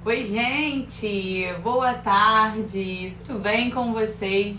Oi, gente! Boa tarde! Tudo bem com vocês?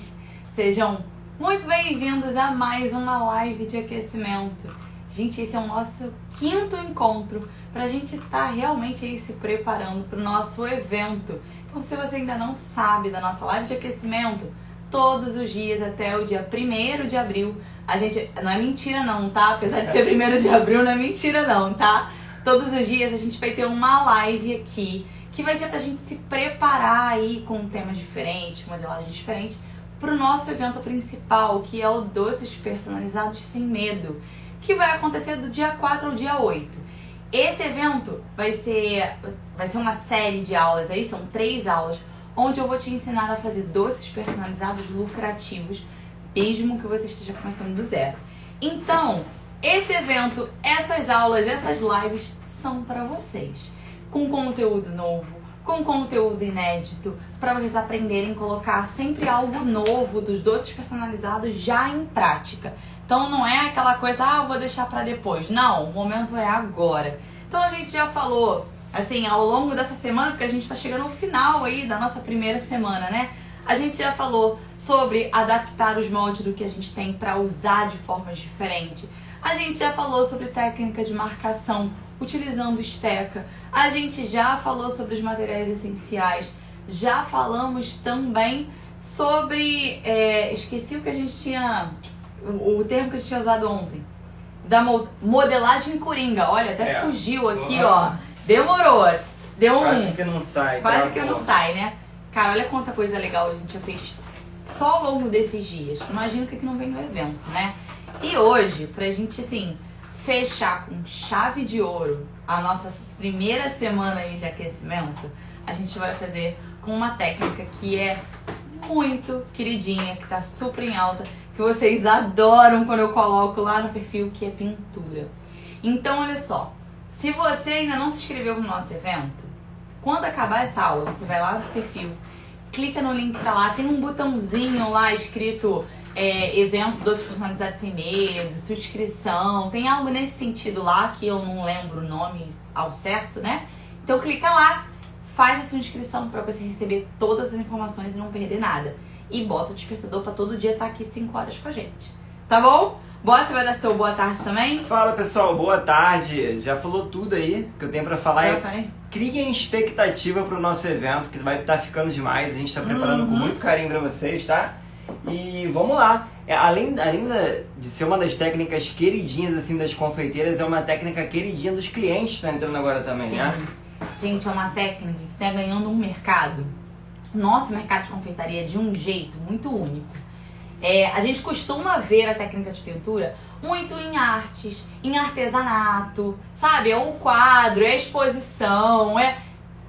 Sejam muito bem-vindos a mais uma live de aquecimento. Gente, esse é o nosso 5º encontro para a gente estar realmente aí se preparando para o nosso evento. Então, se você ainda não sabe da nossa live de aquecimento, todos os dias até o dia 1º de abril, a gente... Não é mentira não, tá? Apesar de ser 1º de abril, não é mentira não, tá? Todos os dias a gente vai ter uma live aqui, que vai ser pra gente se preparar aí com temas diferentes, modelagem diferente, pro nosso evento principal, que é o Doces Personalizados Sem Medo, que vai acontecer do dia 4 ao dia 8. Esse evento vai ser uma série de aulas aí, são 3 aulas, onde eu vou te ensinar a fazer doces personalizados lucrativos, mesmo que você esteja começando do zero. Então, esse evento, essas aulas, essas lives são para vocês. Com conteúdo novo, com conteúdo inédito, para vocês aprenderem a colocar sempre algo novo dos doces personalizados já em prática. Então não é aquela coisa, vou deixar para depois. Não, o momento é agora. Então a gente já falou, assim, ao longo dessa semana, porque a gente está chegando ao final aí da nossa primeira semana, né? A gente já falou sobre adaptar os moldes do que a gente tem para usar de formas diferentes. A gente já falou sobre técnica de marcação utilizando esteca. A gente já falou sobre os materiais essenciais. Já falamos também sobre... esqueci o que a gente tinha... O termo que a gente tinha usado ontem. Da modelagem coringa. Olha, até fugiu aqui, ó. Demorou. Deu um... Quase que não sai. Quase que não sai, né? Cara, olha quanta coisa legal a gente já fez só ao longo desses dias. Imagina o que não vem no evento, né? E hoje, pra gente, assim, fechar com chave de ouro a nossa primeira semana aí de aquecimento, a gente vai fazer com uma técnica que é muito queridinha, que tá super em alta, que vocês adoram quando eu coloco lá no perfil, que é pintura. Então, olha só, se você ainda não se inscreveu no nosso evento, quando acabar essa aula, você vai lá no perfil, clica no link que tá lá, tem um botãozinho lá escrito evento Doces Personalizados Sem Medo, sua inscrição, tem algo nesse sentido lá, que eu não lembro o nome ao certo, né? Então clica lá, faz a sua inscrição para você receber todas as informações e não perder nada. E bota o despertador para todo dia estar aqui 5 horas com a gente. Tá bom? Você vai dar seu boa tarde também? Fala pessoal, boa tarde. Já falou tudo aí que eu tenho pra falar. Já falei? Criem expectativa pro nosso evento, que vai estar ficando demais. A gente tá preparando com muito carinho pra vocês, tá? E vamos lá. Além de ser uma das técnicas queridinhas assim das confeiteiras, é uma técnica queridinha dos clientes que tá entrando agora também, Sim. né? Gente, é uma técnica que tá ganhando um mercado. Nosso mercado de confeitaria é de um jeito muito único. A gente costuma ver a técnica de pintura muito em artes, em artesanato, sabe? É um quadro, é exposição,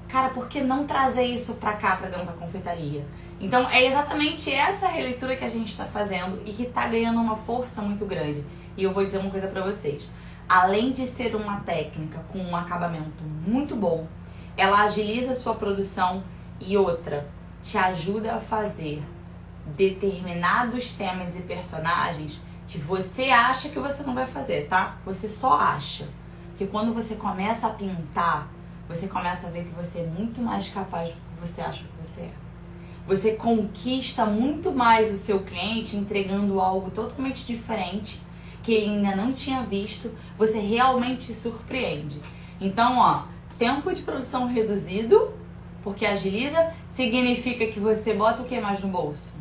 Cara, por que não trazer isso pra cá, pra dentro da confeitaria? Então é exatamente essa releitura que a gente tá fazendo e que tá ganhando uma força muito grande. E eu vou dizer uma coisa pra vocês. Além de ser uma técnica com um acabamento muito bom, ela agiliza a sua produção e outra, te ajuda a fazer determinados temas e personagens que você acha que você não vai fazer, tá? Você só acha. Porque quando você começa a pintar, você começa a ver que você é muito mais capaz do que você acha que você é. Você conquista muito mais o seu cliente entregando algo totalmente diferente que ele ainda não tinha visto. Você realmente surpreende. Então, ó, tempo de produção reduzido, porque agiliza, significa que você bota o que mais no bolso?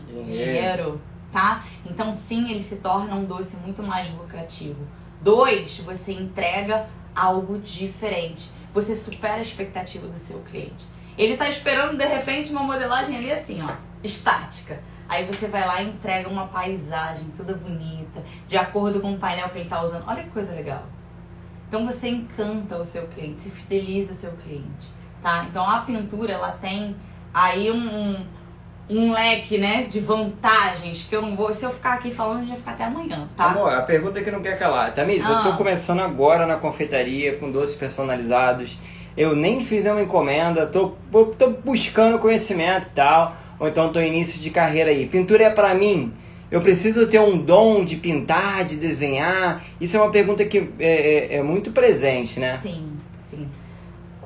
Dinheiro, tá? Então sim, ele se torna um doce muito mais lucrativo. 2, você entrega algo diferente. Você supera a expectativa do seu cliente. Ele tá esperando, de repente, uma modelagem ali assim, ó, estática. Aí você vai lá e entrega uma paisagem toda bonita, de acordo com o painel que ele tá usando. Olha que coisa legal. Então você encanta o seu cliente, se fideliza o seu cliente, tá? Então a pintura, ela tem aí um leque, né, de vantagens que eu não vou... Se eu ficar aqui falando, a gente vai ficar até amanhã, tá? Amor, a pergunta que não quer calar. Tamires, eu tô começando agora na confeitaria com doces personalizados. Eu nem fiz nenhuma encomenda, tô buscando conhecimento e tal. Ou então tô início de carreira aí. Pintura é pra mim? Eu preciso ter um dom de pintar, de desenhar? Isso é uma pergunta que é muito presente, né? Sim, sim.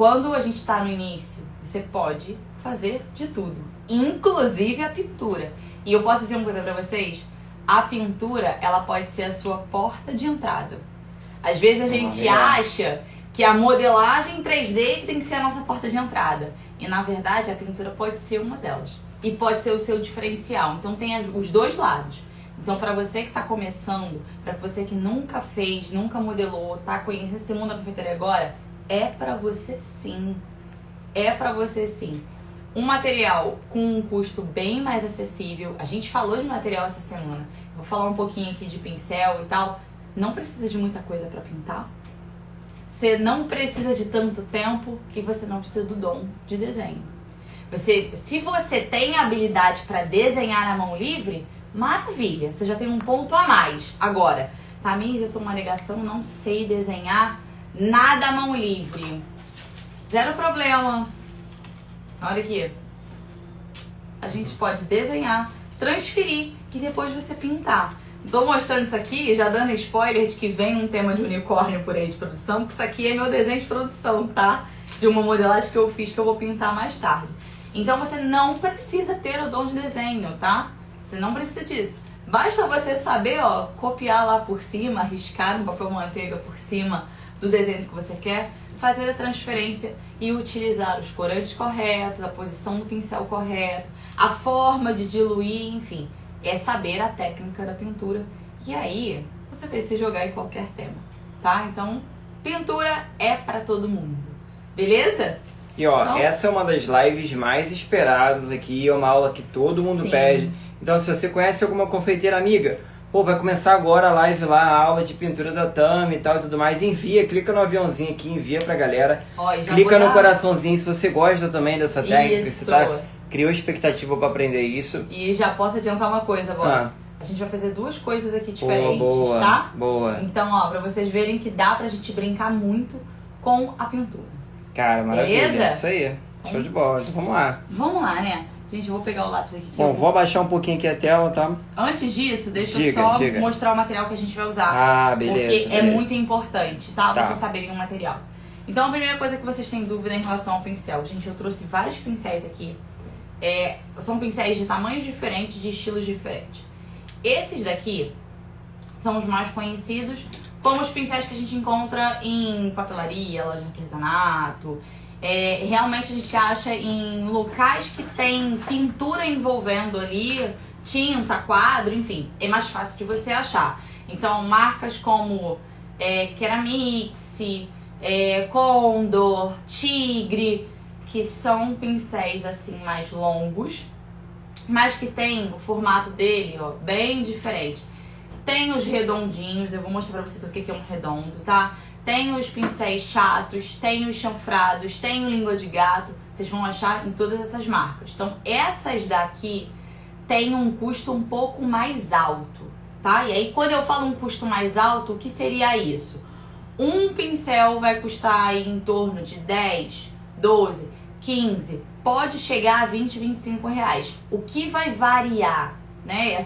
quando a gente está no início, você pode fazer de tudo, inclusive a pintura. E eu posso dizer uma coisa pra vocês? A pintura, ela pode ser a sua porta de entrada. Às vezes a gente acha que a modelagem 3D tem que ser a nossa porta de entrada. E na verdade a pintura pode ser uma delas. E pode ser o seu diferencial. Então tem os dois lados. Então para você que está começando, para você que nunca fez, nunca modelou, tá conhecendo esse mundo da confeitaria agora, é para você sim. É para você sim. Um material com um custo bem mais acessível. A gente falou de material essa semana. Vou falar um pouquinho aqui de pincel e tal. Não precisa de muita coisa para pintar. Você não precisa de tanto tempo e você não precisa do dom de desenho. Se você tem habilidade para desenhar na mão livre, maravilha, você já tem um ponto a mais. Agora, Tamires, eu sou uma negação, não sei desenhar nada à mão livre. Zero problema. Olha aqui. A gente pode desenhar, transferir e depois você pintar. Tô mostrando isso aqui, já dando spoiler de que vem um tema de unicórnio por aí de produção, porque isso aqui é meu desenho de produção, tá? De uma modelagem que eu fiz que eu vou pintar mais tarde. Então você não precisa ter o dom de desenho, tá? Você não precisa disso. Basta você saber, ó, copiar lá por cima, riscar no papel manteiga por cima do desenho que você quer, fazer a transferência e utilizar os corantes corretos, a posição do pincel correto, a forma de diluir, enfim. É saber a técnica da pintura. E aí, você vai se jogar em qualquer tema, tá? Então, pintura é pra todo mundo. Beleza? E ó, então, essa é uma das lives mais esperadas aqui, é uma aula que todo mundo pede. Então, se você conhece alguma confeiteira amiga, pô, vai começar agora a live lá, a aula de pintura da Tami e tal e tudo mais, envia, clica no aviãozinho aqui, envia pra galera. Ó, clica no coraçãozinho se você gosta também dessa técnica, isso. você criou expectativa pra aprender isso. E já posso adiantar uma coisa, boss. A gente vai fazer duas coisas aqui diferentes, boa, tá? Boa. Então, ó, pra vocês verem que dá pra gente brincar muito com a pintura. Cara, maravilha. Beleza? Isso aí. Show de bola. Então, vamos lá. Vamos lá, né? Gente, eu vou pegar o lápis aqui. Bom, vou abaixar um pouquinho aqui a tela, tá? Antes disso, deixa eu só mostrar o material que a gente vai usar. Ah, beleza. Porque beleza. é muito importante, tá? Vocês saberem o material. Então, a primeira coisa que vocês têm dúvida em relação ao pincel. Gente, eu trouxe vários pincéis aqui. São pincéis de tamanhos diferentes, de estilos diferentes. Esses daqui são os mais conhecidos, como os pincéis que a gente encontra em papelaria, loja de artesanato. Realmente a gente acha em locais que tem pintura envolvendo ali, tinta, quadro, enfim, é mais fácil de você achar. Então, marcas como Keramix, Condor, Tigre, que são pincéis assim mais longos, mas que tem o formato dele, ó, bem diferente. Tem os redondinhos, eu vou mostrar pra vocês o que é um redondo, tá? Tem os pincéis chatos, tem os chanfrados, tem o língua de gato, vocês vão achar em todas essas marcas. Então essas daqui têm um custo um pouco mais alto, tá? E aí quando eu falo um custo mais alto, o que seria isso? Um pincel vai custar aí em torno de 10, 12, 15, pode chegar a 20, 25 reais. O que vai variar, né?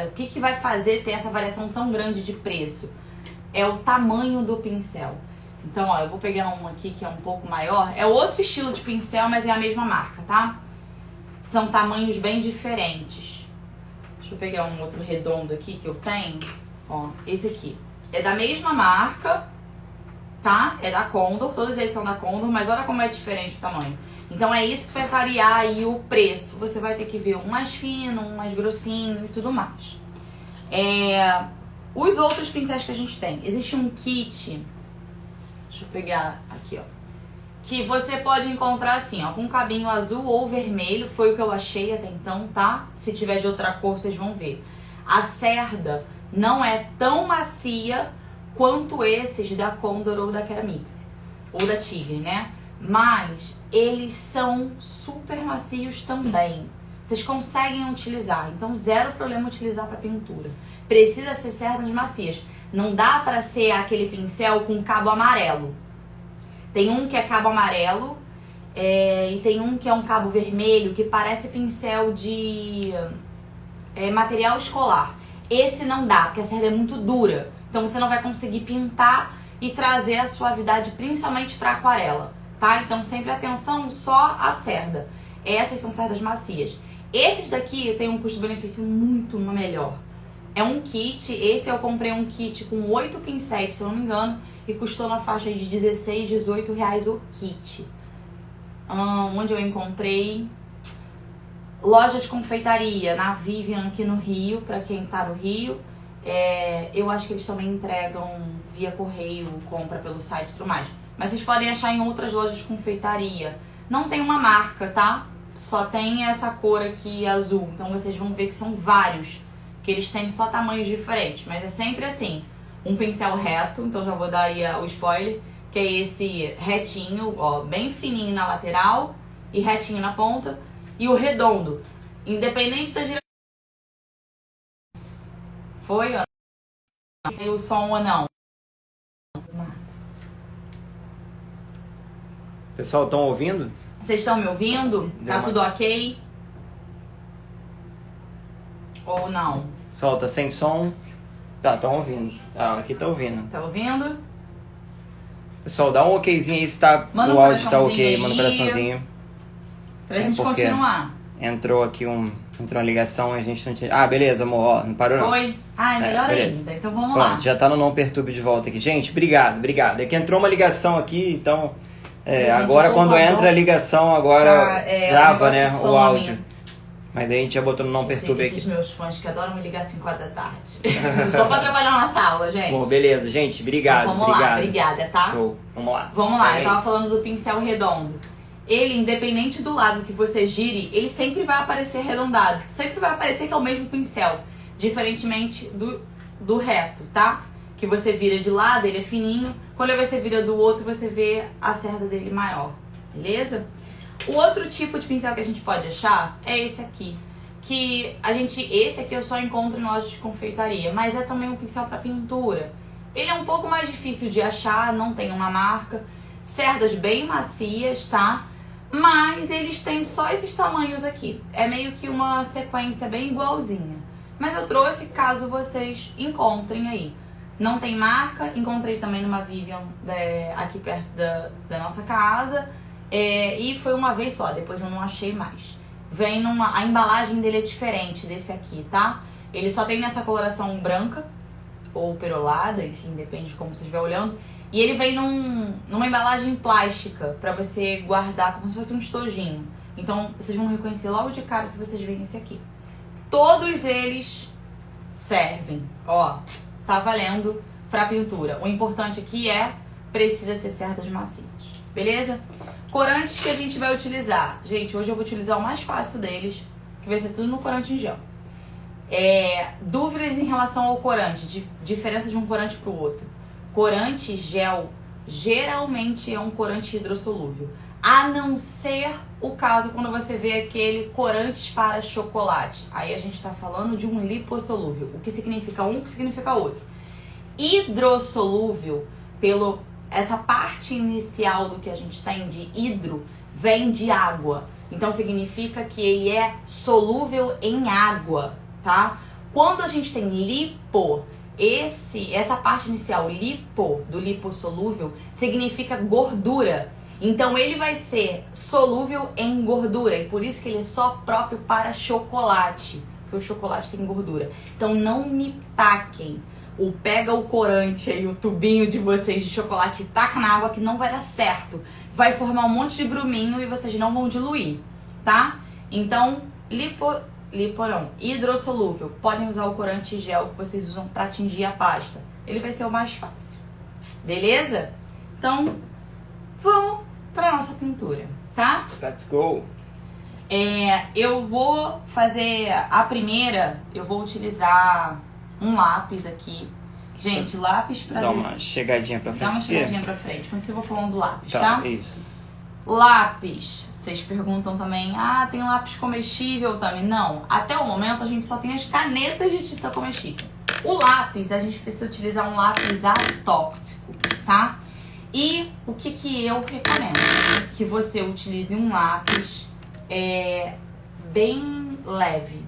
O que vai fazer ter essa variação tão grande de preço? É o tamanho do pincel. Então, ó, eu vou pegar um aqui que é um pouco maior. É outro estilo de pincel, mas é a mesma marca, tá? São tamanhos bem diferentes. Deixa eu pegar um outro redondo aqui que eu tenho. Ó, esse aqui. É da mesma marca, tá? É da Condor, todos eles são da Condor, mas olha como é diferente o tamanho. Então é isso que vai variar aí o preço. Você vai ter que ver um mais fino, um mais grossinho e tudo mais. Os outros pincéis que a gente tem. Existe um kit, deixa eu pegar aqui, ó, que você pode encontrar assim, ó, com um cabinho azul ou vermelho. Foi o que eu achei até então, tá? Se tiver de outra cor, vocês vão ver. A cerda não é tão macia quanto esses da Condor ou da Keramix, ou da Tigre, né? Mas eles são super macios também. Vocês conseguem utilizar, então zero problema utilizar para pintura. Precisa ser cerdas macias. Não dá para ser aquele pincel com cabo amarelo. Tem um que é cabo amarelo e tem um que é um cabo vermelho que parece pincel de material escolar. Esse não dá, porque a cerda é muito dura. Então você não vai conseguir pintar e trazer a suavidade, principalmente para aquarela. tá? Então sempre atenção só à cerda. Essas são cerdas macias. Esses daqui tem um custo-benefício muito melhor. É um kit, esse eu comprei um kit com 8 pincéis, se eu não me engano, e custou na faixa de 16, 18 reais o kit. Onde eu encontrei? Loja de confeitaria, na Vivian aqui no Rio, pra quem tá no Rio. Eu acho que eles também entregam via correio, compra pelo site e tudo mais. Mas vocês podem achar em outras lojas de confeitaria. Não tem uma marca, tá? Só tem essa cor aqui azul. Então vocês vão ver que são vários. Que eles têm só tamanhos diferentes. Mas é sempre assim. Um pincel reto, então já vou dar aí o spoiler. Que é esse retinho, ó, bem fininho na lateral e retinho na ponta. E o redondo. Independente da direção. Foi, ó. Não sei o som ou não. Pessoal, estão ouvindo? Vocês estão me ouvindo? Tá tudo ok? Ou não? Solta sem som. Tá, estão ouvindo. Aqui tá ouvindo. Tá ouvindo? Pessoal, dá um okzinho aí se tá, manda o áudio tá ok. aí, Manda um coraçãozinho. Pra gente continuar. Entrou aqui entrou uma ligação e a gente não tinha... beleza, amor. Ó, não parou não. Foi? Melhor ainda. Então vamos Pronto, lá. já tá no Não Perturbe de volta aqui. Gente, obrigado. É que entrou uma ligação aqui, então... agora quando entra a ligação, agora trava, né, o áudio. Mas aí a gente já botou no Não Perturbe aqui. Esses meus fãs que adoram me ligar às 5 horas da tarde. Só pra trabalhar na sala, gente. Bom, beleza, gente. Obrigado. Então, vamos lá, obrigada, tá? Show. Vamos lá. Vamos lá, eu tava falando do pincel redondo. Ele, independente do lado que você gire, ele sempre vai aparecer arredondado. Sempre vai aparecer que é o mesmo pincel. Diferentemente do reto, tá? Que você vira de lado, ele é fininho. Quando você vira do outro, você vê a cerda dele maior. Beleza? O outro tipo de pincel que a gente pode achar é esse aqui. Esse aqui eu só encontro em loja de confeitaria, mas é também um pincel para pintura. Ele é um pouco mais difícil de achar, não tem uma marca. Cerdas bem macias, tá? Mas eles têm só esses tamanhos aqui. É meio que uma sequência bem igualzinha. Mas eu trouxe caso vocês encontrem aí. Não tem marca, encontrei também numa Vivian aqui perto da nossa casa. E foi uma vez só, depois eu não achei mais. A embalagem dele é diferente desse aqui, tá? Ele só tem nessa coloração branca ou perolada, enfim, depende de como você estiver olhando. E ele vem numa embalagem plástica pra você guardar como se fosse um estojinho. Então vocês vão reconhecer logo de cara se vocês verem esse aqui. Todos eles servem, ó, tá valendo pra pintura. O importante aqui precisa ser cerdas macias, beleza? Corantes que a gente vai utilizar. Gente, hoje eu vou utilizar o mais fácil deles, que vai ser tudo no corante em gel. Dúvidas em relação ao corante, diferença de um corante pro outro. Corante gel geralmente é um corante hidrossolúvel. A não ser o caso quando você vê aquele corantes para chocolate. Aí a gente tá falando de um lipossolúvel. O que significa um, o que significa outro. Hidrossolúvel, essa parte inicial do que a gente tem de hidro, vem de água. Então significa que ele é solúvel em água, tá? Quando a gente tem lipo, essa parte inicial, do lipossolúvel, significa gordura. Então ele vai ser solúvel em gordura. E por isso que ele é só próprio para chocolate. Porque o chocolate tem gordura. Então não me taquem. Pega o corante aí, o tubinho de vocês de chocolate e taca na água que não vai dar certo. Vai formar um monte de gruminho e vocês não vão diluir, tá? Então, hidrossolúvel. Podem usar o corante gel que vocês usam para tingir a pasta. Ele vai ser o mais fácil. Beleza? Então, vamos para nossa pintura, tá? Let's go! Eu vou fazer a primeira, eu vou utilizar um lápis aqui. Gente, lápis pra... Dá uma chegadinha pra frente. Dá uma chegadinha pra frente, quando você for falando do lápis, tá? Isso. Lápis. Vocês perguntam também, tem lápis comestível também? Não. Até o momento a gente só tem as canetas de tinta comestível. O lápis, a gente precisa utilizar um lápis atóxico, tá? E o que eu recomendo? Que você utilize um lápis bem leve.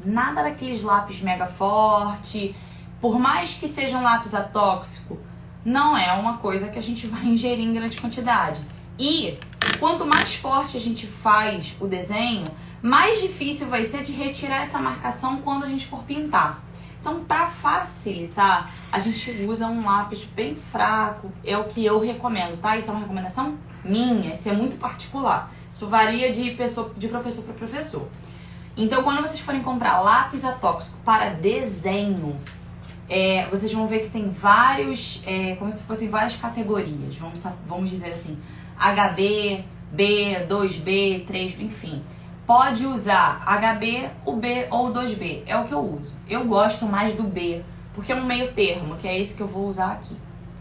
Nada daqueles lápis mega forte. Por mais que seja um lápis atóxico, não é uma coisa que a gente vai ingerir em grande quantidade. E quanto mais forte a gente faz o desenho, mais difícil vai ser de retirar essa marcação quando a gente for pintar. Então, para facilitar, a gente usa um lápis bem fraco, é o que eu recomendo, tá? Isso é uma recomendação minha, isso é muito particular. Isso varia de professor para professor. Então, quando vocês forem comprar lápis atóxico para desenho, vocês vão ver que tem vários, como se fossem várias categorias, vamos dizer assim, HB, B, 2B, 3B, enfim. Pode usar HB, o B ou o 2B, é o que eu uso. Eu gosto mais do B, porque é um meio termo, que é esse que eu vou usar aqui,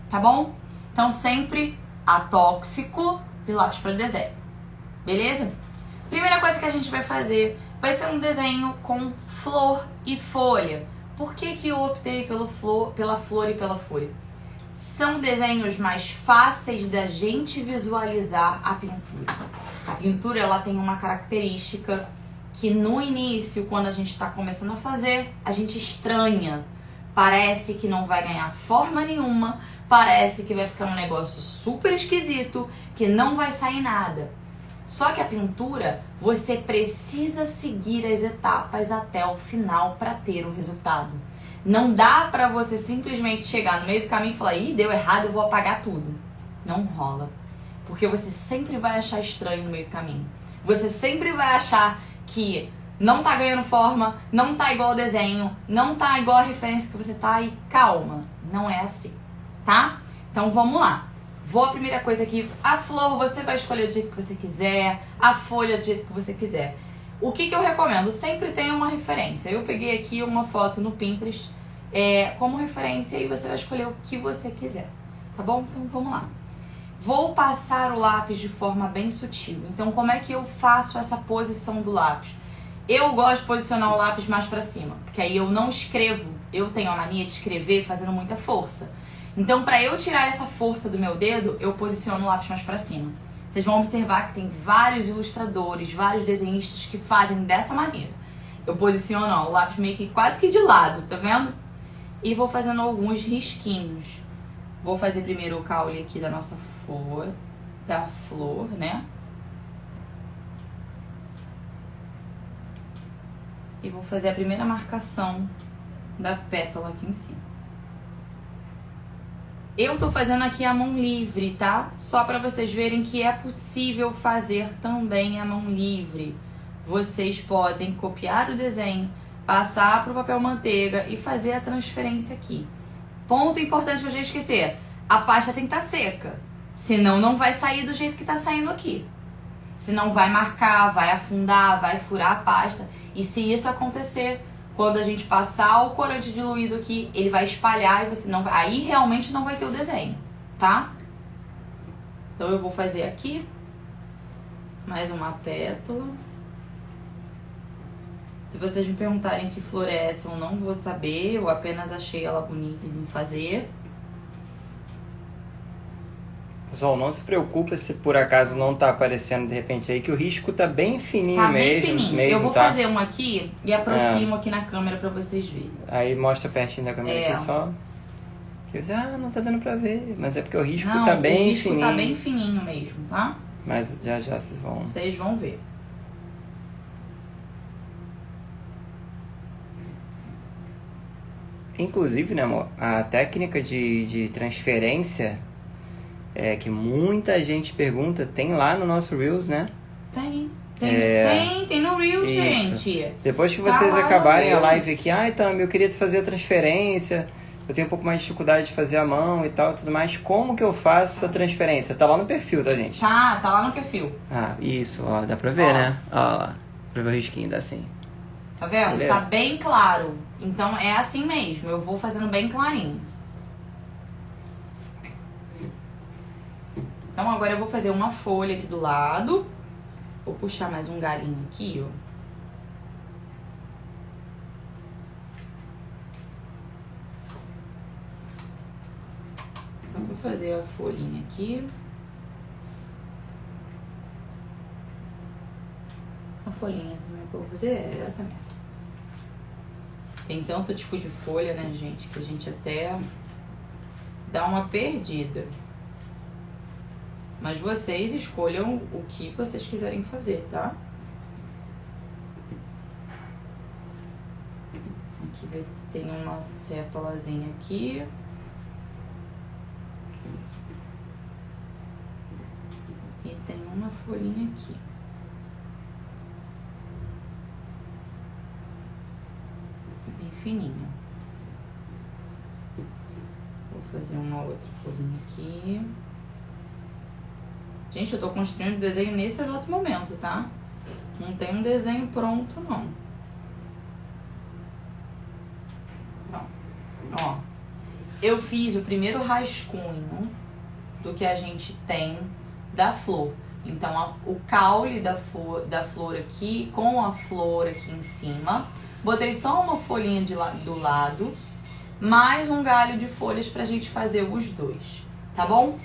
tá bom? Então sempre atóxico e lápis para desenho, beleza? Primeira coisa que a gente vai fazer vai ser um desenho com flor e folha. Por que que eu optei pela flor e pela folha? São desenhos mais fáceis da gente visualizar a pintura. A pintura, ela tem uma característica que no início, quando a gente está começando a fazer, a gente estranha. Parece que não vai ganhar forma nenhuma, parece que vai ficar um negócio super esquisito, que não vai sair nada. Só que a pintura, você precisa seguir as etapas até o final para ter o resultado. Não dá pra você simplesmente chegar no meio do caminho e falar, ih, deu errado, eu vou apagar tudo. Não rola. Porque você sempre vai achar estranho no meio do caminho. Você sempre vai achar que não tá ganhando forma, não tá igual ao desenho, não tá igual a referência que você tá, e calma, não é assim, tá? Então vamos lá. A primeira coisa aqui, a flor você vai escolher do jeito que você quiser, a folha do jeito que você quiser. O que eu recomendo? Sempre tenha uma referência. Eu peguei aqui uma foto no Pinterest como referência e você vai escolher o que você quiser, tá bom? Então vamos lá. Vou passar o lápis de forma bem sutil. Então como é que eu faço essa posição do lápis? Eu gosto de posicionar o lápis mais pra cima, porque aí eu não escrevo. Eu tenho a mania de escrever fazendo muita força. Então pra eu tirar essa força do meu dedo, eu posiciono o lápis mais pra cima. Vocês vão observar que tem vários ilustradores, vários desenhistas que fazem dessa maneira. Eu posiciono o lápis meio que quase que de lado, tá vendo? E vou fazendo alguns risquinhos. Vou fazer primeiro o caule aqui da nossa flor, né? E vou fazer a primeira marcação da pétala aqui em cima. Eu tô fazendo aqui a mão livre, tá? Só pra vocês verem que é possível fazer também a mão livre. Vocês podem copiar o desenho, passar pro papel manteiga e fazer a transferência aqui. Ponto importante que eu já esqueci. A pasta tem que estar seca. Senão não vai sair do jeito que tá saindo aqui. Senão vai marcar, vai afundar, vai furar a pasta. E se isso acontecer, quando a gente passar o corante diluído aqui, ele vai espalhar e você não vai, aí realmente não vai ter o desenho, tá? Então eu vou fazer aqui mais uma pétala. Se vocês me perguntarem que flor é essa, eu não vou saber, eu apenas achei ela bonita e vim fazer. Pessoal, não se preocupa se por acaso não tá aparecendo de repente aí, que o risco tá bem fininho tá mesmo. Tá bem fininho. Mesmo, eu vou tá? fazer um aqui e aproximo aqui na câmera pra vocês verem. Aí mostra pertinho da câmera aqui só. Que eu dizer, não tá dando pra ver. Mas é porque o risco tá bem fininho. O risco tá bem fininho mesmo, tá? Mas já vocês vão... Vocês vão ver. Inclusive, né, amor, a técnica de transferência... que muita gente pergunta, tem lá no nosso Reels, né? Tem no Reels, gente. Depois que vocês acabarem a live aqui, então, eu queria fazer a transferência, eu tenho um pouco mais de dificuldade de fazer a mão e tal, tudo mais. Como que eu faço essa transferência? Tá lá no perfil, tá, gente? Tá lá no perfil. Isso, ó, dá pra ver, né? Ó lá, pra ver o risquinho, dá assim. Tá vendo? Beleza. Tá bem claro. Então é assim mesmo, eu vou fazendo bem clarinho. Então agora eu vou fazer uma folha aqui do lado. Vou puxar mais um galinho aqui, ó. Só vou fazer a folhinha aqui. A folhinha assim que eu vou fazer é essa mesmo. Tem tanto tipo de folha, né, gente, que a gente até dá uma perdida. Mas vocês escolham o que vocês quiserem fazer, tá? Aqui tem uma sépalazinha aqui. E tem uma folhinha aqui. Bem fininha. Vou fazer uma outra folhinha aqui. Gente, eu tô construindo o desenho nesse exato momento, tá? Não tem um desenho pronto, não. Pronto. Ó, eu fiz o primeiro rascunho do que a gente tem da flor. Então, o caule da flor aqui, com a flor aqui em cima. Botei só uma folhinha do lado, mais um galho de folhas pra gente fazer os dois, tá bom?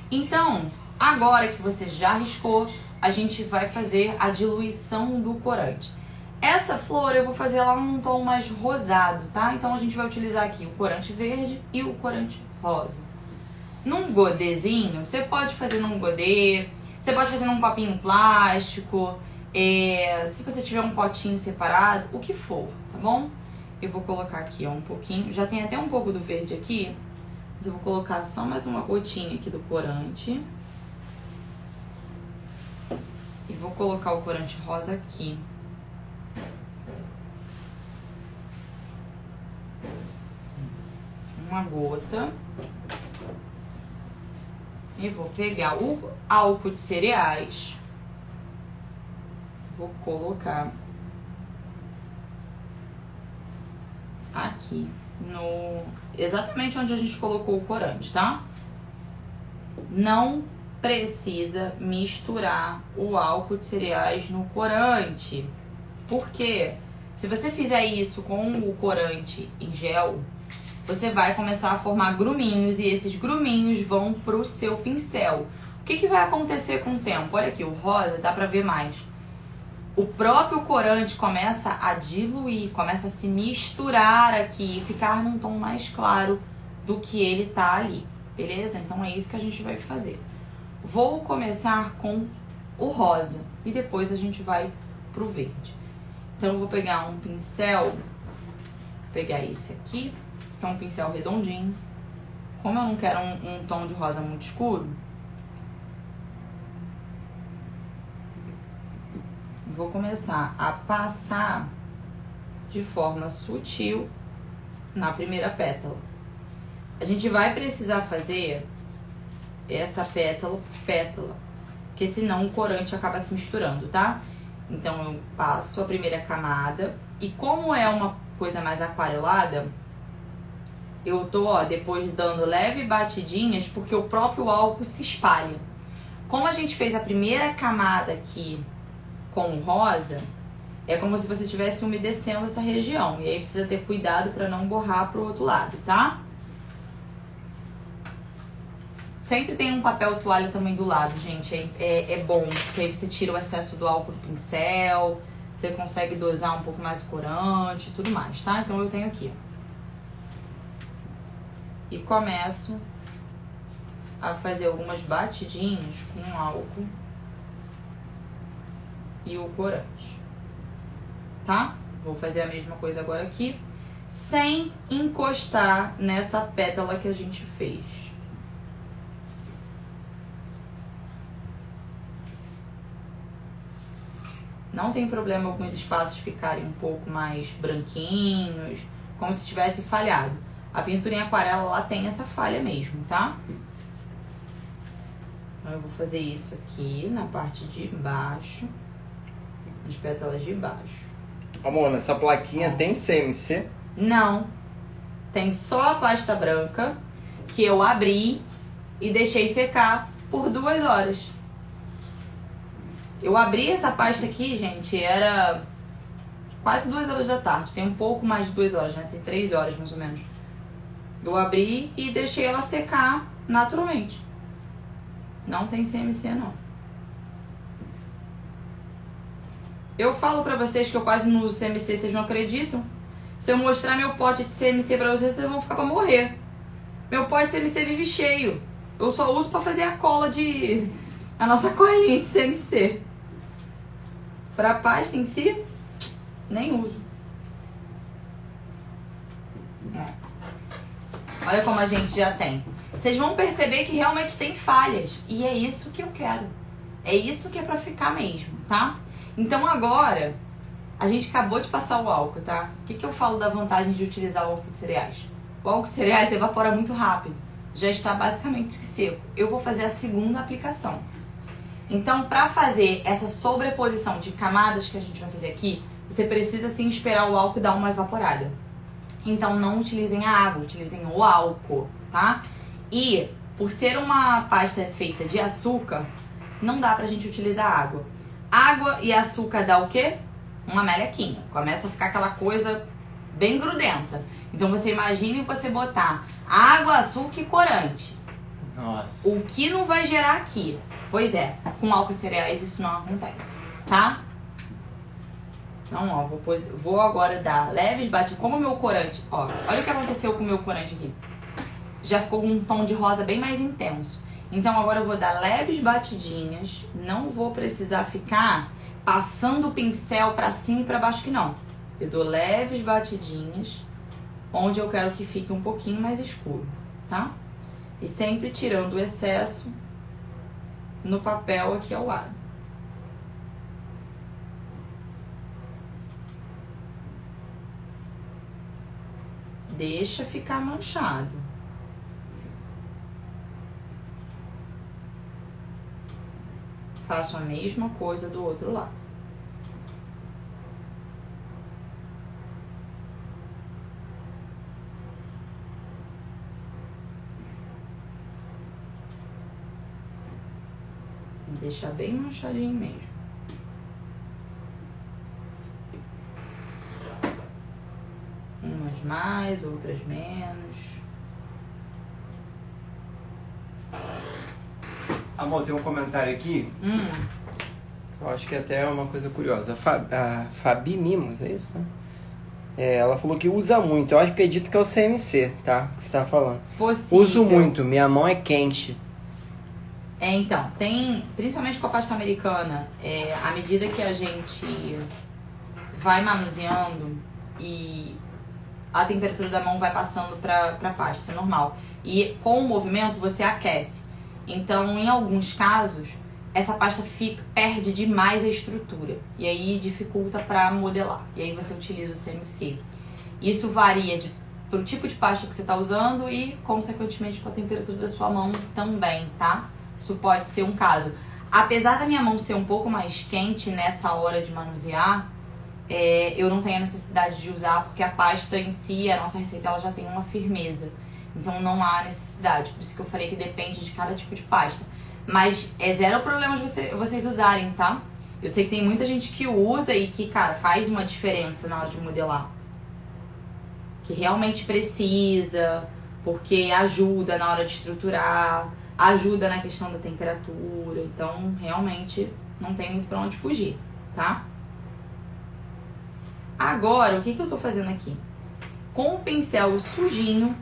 Então, agora que você já riscou, a gente vai fazer a diluição do corante. Essa flor eu vou fazer ela num tom mais rosado, tá? Então, a gente vai utilizar aqui o corante verde e o corante rosa. Num godêzinho, você pode fazer num godê, você pode fazer num copinho plástico, se você tiver um potinho separado, o que for, tá bom? Eu vou colocar aqui, ó, um pouquinho, já tem até um pouco do verde aqui, mas eu vou colocar só mais uma gotinha aqui do corante. E vou colocar o corante rosa aqui. Uma gota. E vou pegar o álcool de cereais. Vou colocar aqui exatamente onde a gente colocou o corante, tá? Não precisa misturar o álcool de cereais no corante. Por quê? Se você fizer isso com o corante em gel, você vai começar a formar gruminhos e esses gruminhos vão pro seu pincel. O que vai acontecer com o tempo? Olha aqui, o rosa dá pra ver mais. O próprio corante começa a diluir, começa a se misturar aqui e ficar num tom mais claro do que ele tá ali, beleza? Então é isso que a gente vai fazer. Vou começar com o rosa e depois a gente vai pro verde. Então eu vou pegar um pincel, vou pegar esse aqui, que é um pincel redondinho. Como eu não quero um tom de rosa muito escuro, vou começar a passar de forma sutil na primeira pétala. A gente vai precisar fazer essa pétala, porque senão o corante acaba se misturando, tá? Então eu passo a primeira camada e como é uma coisa mais aquarelada, eu tô, ó, depois dando leve batidinhas porque o próprio álcool se espalha. Como a gente fez a primeira camada aqui com o rosa, é como se você estivesse umedecendo essa região. E aí precisa ter cuidado para não borrar pro outro lado, tá? Sempre tem um papel toalha também do lado, gente. É bom, porque aí você tira o excesso do álcool do pincel, você consegue dosar um pouco mais o corante e tudo mais, tá? Então eu tenho aqui, ó. E começo a fazer algumas batidinhas com o álcool e o corante, tá? Vou fazer a mesma coisa agora aqui, sem encostar nessa pétala que a gente fez. Não tem problema alguns espaços ficarem um pouco mais branquinhos, como se tivesse falhado. A pintura em aquarela lá tem essa falha mesmo, tá? Então eu vou fazer isso aqui na parte de baixo, as pétalas de baixo. Amor, nessa plaquinha tem CMC? Não. Tem só a pasta branca, que eu abri e deixei secar por 2 horas. Eu abri essa pasta aqui, gente, era quase 2 horas da tarde. Tem um pouco mais de 2 horas, né? Tem 3 horas mais ou menos. Eu abri e deixei ela secar naturalmente. Não tem CMC, não. Eu falo pra vocês que eu quase não uso CMC, vocês não acreditam? Se eu mostrar meu pote de CMC pra vocês, vocês vão ficar pra morrer. Meu pote de CMC vive cheio. Eu só uso pra fazer a cola de a nossa colinha de CMC. Pra pasta em si, nem uso. Olha como a gente já tem. Vocês vão perceber que realmente tem falhas. E é isso que eu quero. É isso que é pra ficar mesmo, tá? Então agora, a gente acabou de passar o álcool, tá? O que eu falo da vantagem de utilizar o álcool de cereais? O álcool de cereais evapora muito rápido. Já está basicamente seco. Eu vou fazer a segunda aplicação. Então, para fazer essa sobreposição de camadas que a gente vai fazer aqui, você precisa sim esperar o álcool dar uma evaporada. Então, não utilizem a água, utilizem o álcool, tá? E, por ser uma pasta feita de açúcar, não dá pra gente utilizar água. Água e açúcar dá o quê? Uma melequinha. Começa a ficar aquela coisa bem grudenta. Então, você imagine você botar água, açúcar e corante. Nossa. O que não vai gerar aqui? Pois é, com álcool de cereais isso não acontece, tá? Então, ó, vou agora dar leves batidas. Como o meu corante, ó, olha o que aconteceu com o meu corante aqui. Já ficou com um tom de rosa bem mais intenso. Então, agora eu vou dar leves batidinhas. Não vou precisar ficar passando o pincel pra cima e pra baixo que não. Eu dou leves batidinhas, onde eu quero que fique um pouquinho mais escuro, tá? E sempre tirando o excesso no papel aqui ao lado. Deixa ficar manchado. Faço a mesma coisa do outro lado. Deixar bem manchadinho mesmo. Umas mais, outras menos. Amor, tem um comentário aqui. Eu acho que até é uma coisa curiosa. A Fabi Mimos, é isso, né? Ela falou que usa muito. Eu acredito que é o CMC, tá? Que você tá falando. Possível. Uso muito. Minha mão é quente. Então, tem, principalmente com a pasta americana, à medida que a gente vai manuseando e a temperatura da mão vai passando pra pasta, isso é normal. E com o movimento você aquece. Então, em alguns casos, essa pasta perde demais a estrutura. E aí dificulta pra modelar. E aí você utiliza o CMC. Isso varia pro tipo de pasta que você tá usando e, consequentemente, com a temperatura da sua mão também, tá? Isso pode ser um caso. Apesar da minha mão ser um pouco mais quente nessa hora de manusear, eu não tenho a necessidade de usar, porque a pasta em si, a nossa receita, ela já tem uma firmeza. Então não há necessidade. Por isso que eu falei que depende de cada tipo de pasta. Mas é zero problema de vocês usarem, tá? Eu sei que tem muita gente que usa e que, cara, faz uma diferença na hora de modelar. Que realmente precisa, porque ajuda na hora de estruturar, ajuda na questão da temperatura. Então, realmente, não tem muito pra onde fugir, tá? Agora, o que eu tô fazendo aqui? Com o pincel sujinho,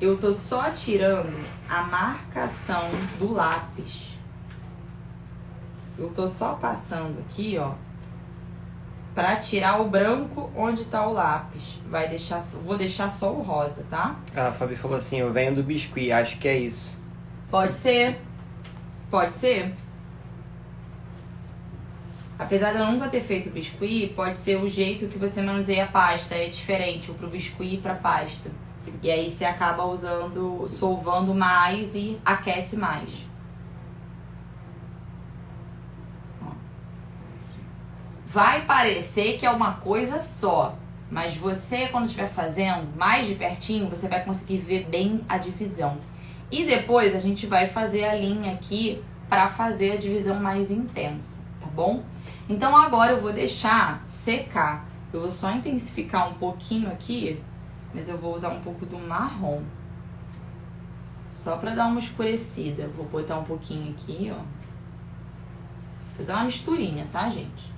eu tô só tirando a marcação do lápis. Eu tô só passando aqui, ó, pra tirar o branco onde tá o lápis. Vou deixar só o rosa, tá? A Fabi falou assim, eu venho do biscuit, acho que é isso. Pode ser. Pode ser. Apesar de eu nunca ter feito biscuit, pode ser o jeito que você manuseia a pasta. É diferente, pro biscuit e pra pasta. E aí você acaba solvando mais e aquece mais. Vai parecer que é uma coisa só. Mas você, quando estiver fazendo mais de pertinho, você vai conseguir ver bem a divisão. E depois a gente vai fazer a linha aqui pra fazer a divisão mais intensa, tá bom? Então agora eu vou deixar secar. Eu vou só intensificar um pouquinho aqui, mas eu vou usar um pouco do marrom. Só pra dar uma escurecida. Vou botar um pouquinho aqui, ó. Fazer uma misturinha, tá, gente?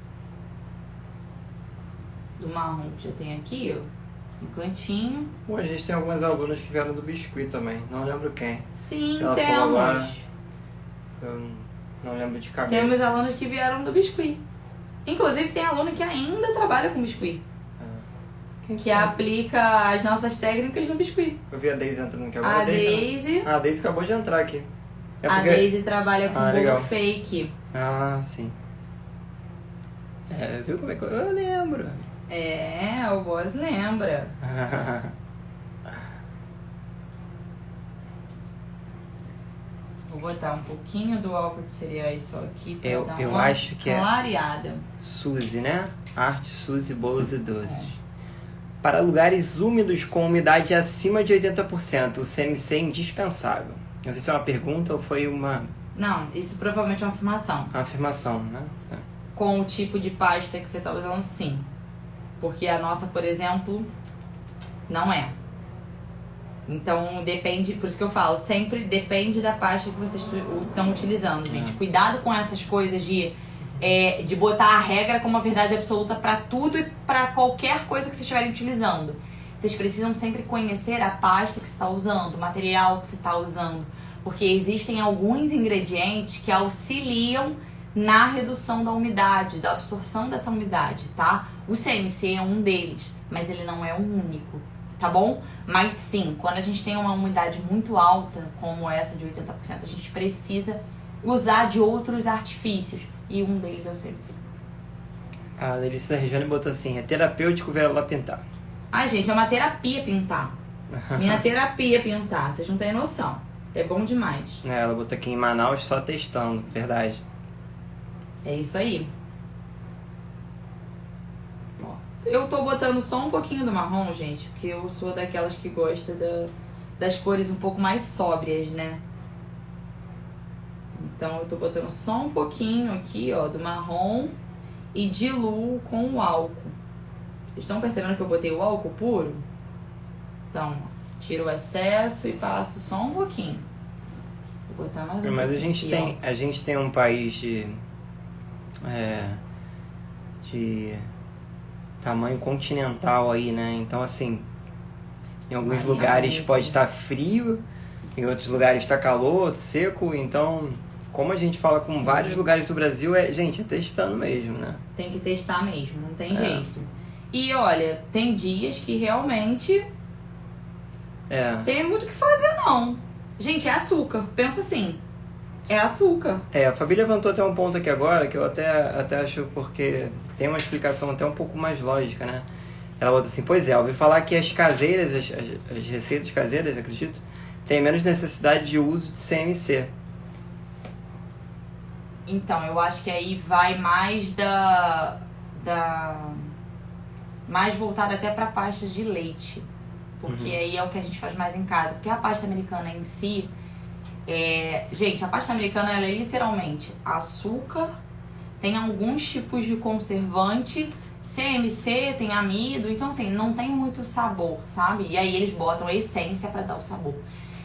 Do marrom que já tem aqui, ó. No cantinho. Pô, a gente tem algumas alunas que vieram do biscuit também. Não lembro quem. Sim, Ela falou temos. agora, Não lembro de cabeça. Temos alunos que vieram do Biscuit. Inclusive tem aluno que ainda trabalha com Biscuit. Que aplica as nossas técnicas no Biscuit. Eu vi a Daisy entrando aqui agora. A Daisy... A Daisy acabou de entrar aqui. A Daisy trabalha com legal. bolo fake. Ah, sim. Viu como é que eu lembro. O Boss lembra. Vou botar um pouquinho do álcool de cereais só aqui pra dar uma acho que clareada. Suzy, né? Arte Suzy Bolos e Doces. Para lugares úmidos com umidade acima de 80%, o CMC é indispensável. Não sei se é uma pergunta ou foi uma... Não, isso provavelmente é uma afirmação. Uma afirmação, né? Com o tipo de pasta que você está usando, sim. Porque a nossa, por exemplo, não é. Então, depende, por isso que eu falo, sempre depende da pasta que vocês estão utilizando, gente. Cuidado com essas coisas de botar a regra como uma verdade absoluta para tudo e para qualquer coisa que vocês estiverem utilizando. Vocês precisam sempre conhecer a pasta que você está usando, o material que você está usando. Porque existem alguns ingredientes que auxiliam na redução da umidade, da absorção dessa umidade, tá? O CMC é um deles, mas ele não é o único, tá bom? Mas sim, quando a gente tem uma umidade muito alta, como essa de 80%, a gente precisa usar de outros artifícios, e um deles é o CMC. A Delícia da Regiane botou assim, é terapêutico ver ela pintar. Ai, gente, é uma terapia pintar. Minha terapia pintar, vocês não têm noção. É bom demais. Ela botou aqui em Manaus só testando, verdade. É isso aí. Ó, eu tô botando só um pouquinho do marrom, gente, porque eu sou daquelas que gosta das cores um pouco mais sóbrias, né? Então eu tô botando só um pouquinho aqui, ó, do marrom e diluo com o álcool. Vocês estão percebendo que eu botei o álcool puro? Então, ó, tiro o excesso e passo só um pouquinho. Vou botar mais um Mas pouquinho. a gente tem um país de tamanho continental aí, né? Então, assim, em alguns lugares pode estar frio, em outros lugares está calor, seco. Então, como a gente fala com vários lugares do Brasil, gente, é testando mesmo, né? Tem que testar mesmo, não tem jeito. E olha, tem dias que realmente tem muito o que fazer, não. Gente, é açúcar. Pensa assim, é açúcar. A Fabi levantou até um ponto aqui agora, que eu até acho porque tem uma explicação até um pouco mais lógica, né? Ela botou assim, pois ouvi falar que as caseiras, as receitas caseiras, acredito, têm menos necessidade de uso de CMC. Então, eu acho que aí vai mais mais voltado até pra pasta de leite. Porque aí é o que a gente faz mais em casa. Porque a pasta americana em si... Gente, a pasta americana ela é literalmente açúcar, tem alguns tipos de conservante, CMC, tem amido, então assim, não tem muito sabor, sabe? E aí eles botam a essência pra dar o sabor.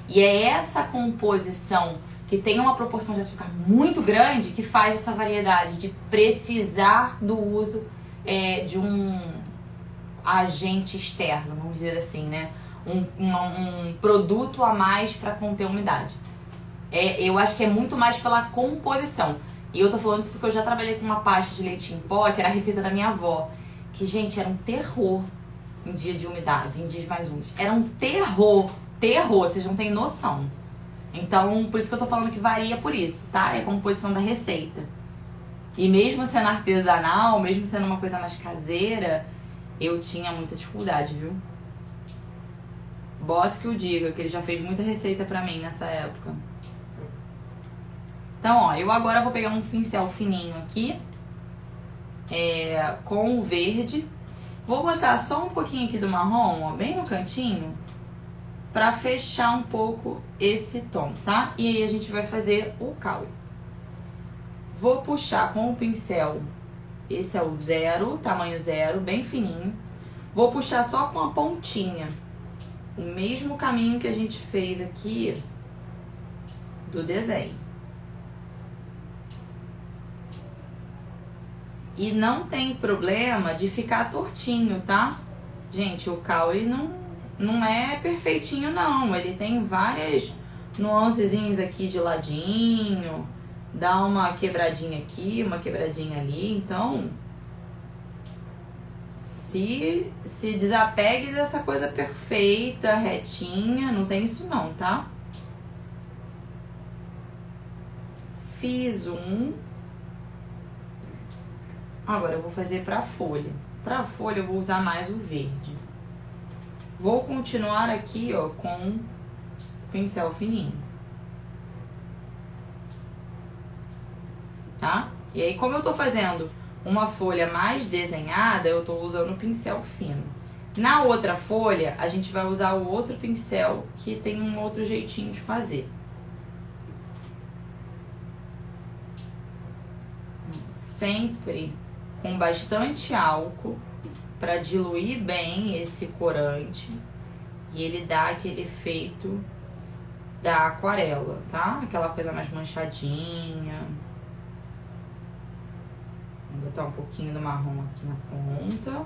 E é essa composição que tem uma proporção de açúcar muito grande que faz essa variedade de precisar do uso de um agente externo, vamos dizer assim, né? Um produto a mais para conter umidade. Eu acho que é muito mais pela composição. E eu tô falando isso porque eu já trabalhei com uma pasta de leite em pó, que era a receita da minha avó. Que, gente, era um terror em dia de umidade, em dias mais úmidos. Era um terror, vocês não têm noção. Então, por isso que eu tô falando que varia por isso, tá? É a composição da receita. E mesmo sendo artesanal, mesmo sendo uma coisa mais caseira, eu tinha muita dificuldade, viu? Boss que o diga, que ele já fez muita receita pra mim nessa época. Então, ó, eu agora vou pegar um pincel fininho aqui, com o verde. Vou botar só um pouquinho aqui do marrom, ó, bem no cantinho, pra fechar um pouco esse tom, tá? E aí a gente vai fazer o caule. Vou puxar com o pincel, esse é o 0, tamanho 0, bem fininho. Vou puxar só com a pontinha, o mesmo caminho que a gente fez aqui do desenho. E não tem problema de ficar tortinho, tá? Gente, o caule não é perfeitinho, não. Ele tem várias nuancezinhas aqui de ladinho, dá uma quebradinha aqui, uma quebradinha ali, então se desapegue dessa coisa perfeita, retinha, não tem isso não, tá? Fiz um. Agora eu vou fazer pra folha. Pra folha eu vou usar mais o verde. Vou continuar aqui, ó, com pincel fininho. Tá? E aí, como eu tô fazendo uma folha mais desenhada, eu tô usando o pincel fino. Na outra folha, a gente vai usar o outro pincel que tem um outro jeitinho de fazer. Sempre com bastante álcool para diluir bem esse corante e ele dá aquele efeito da aquarela, tá? Aquela coisa mais manchadinha. Vou botar um pouquinho do marrom aqui na ponta.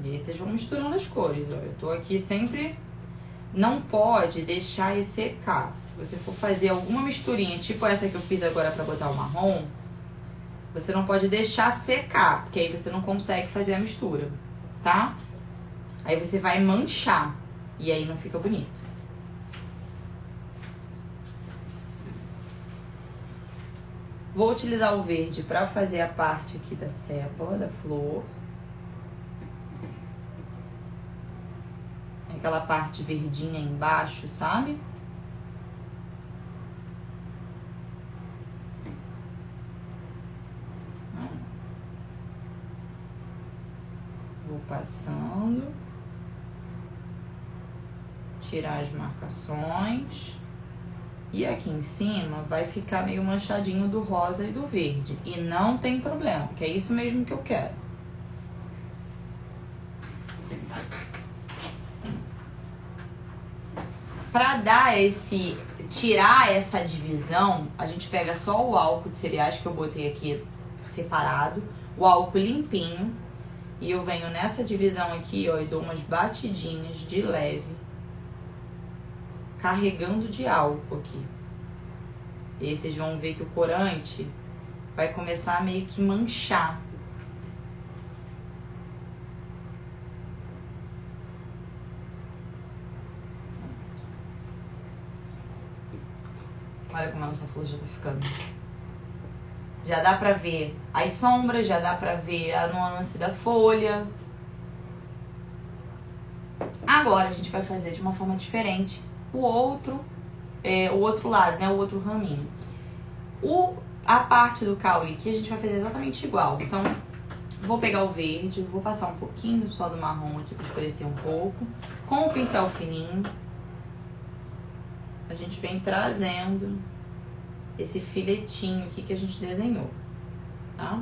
E aí vocês vão misturando as cores, ó. Eu tô aqui sempre... Não pode deixar ele secar. Se você for fazer alguma misturinha, tipo essa que eu fiz agora pra botar o marrom, você não pode deixar secar, porque aí você não consegue fazer a mistura, tá? Aí você vai manchar e aí não fica bonito. Vou utilizar o verde pra fazer a parte aqui da sépola, da flor. Aquela parte verdinha embaixo, sabe? Vou passando. Tirar as marcações. E aqui em cima vai ficar meio manchadinho do rosa e do verde. E não tem problema, porque é isso mesmo que eu quero. Pra dar tirar essa divisão, a gente pega só o álcool de cereais que eu botei aqui separado, o álcool limpinho, e eu venho nessa divisão aqui, ó, e dou umas batidinhas de leve, carregando de álcool aqui. E aí vocês vão ver que o corante vai começar a meio que manchar. Olha como essa flor já tá ficando. Já dá pra ver as sombras, já dá pra ver a nuance da folha. Agora a gente vai fazer de uma forma diferente o outro lado, né? O outro raminho. A parte do caule aqui a gente vai fazer exatamente igual. Então, vou pegar o verde, vou passar um pouquinho só do marrom aqui pra escurecer um pouco. Com o pincel fininho, a gente vem trazendo esse filetinho aqui que a gente desenhou, tá?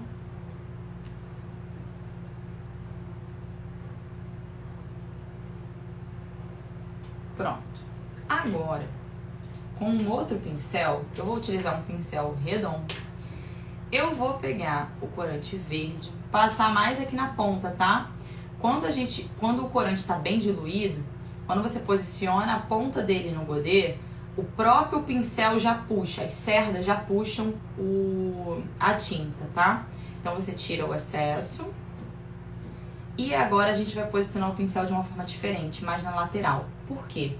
Pronto. Agora, com um outro pincel, eu vou utilizar um pincel redondo, eu vou pegar o corante verde, passar mais aqui na ponta, tá? Quando o corante está bem diluído, quando você posiciona a ponta dele no godê, o próprio pincel já puxa, as cerdas já puxam a tinta, tá? Então você tira o excesso. E agora a gente vai posicionar o pincel de uma forma diferente, mais na lateral. Por quê?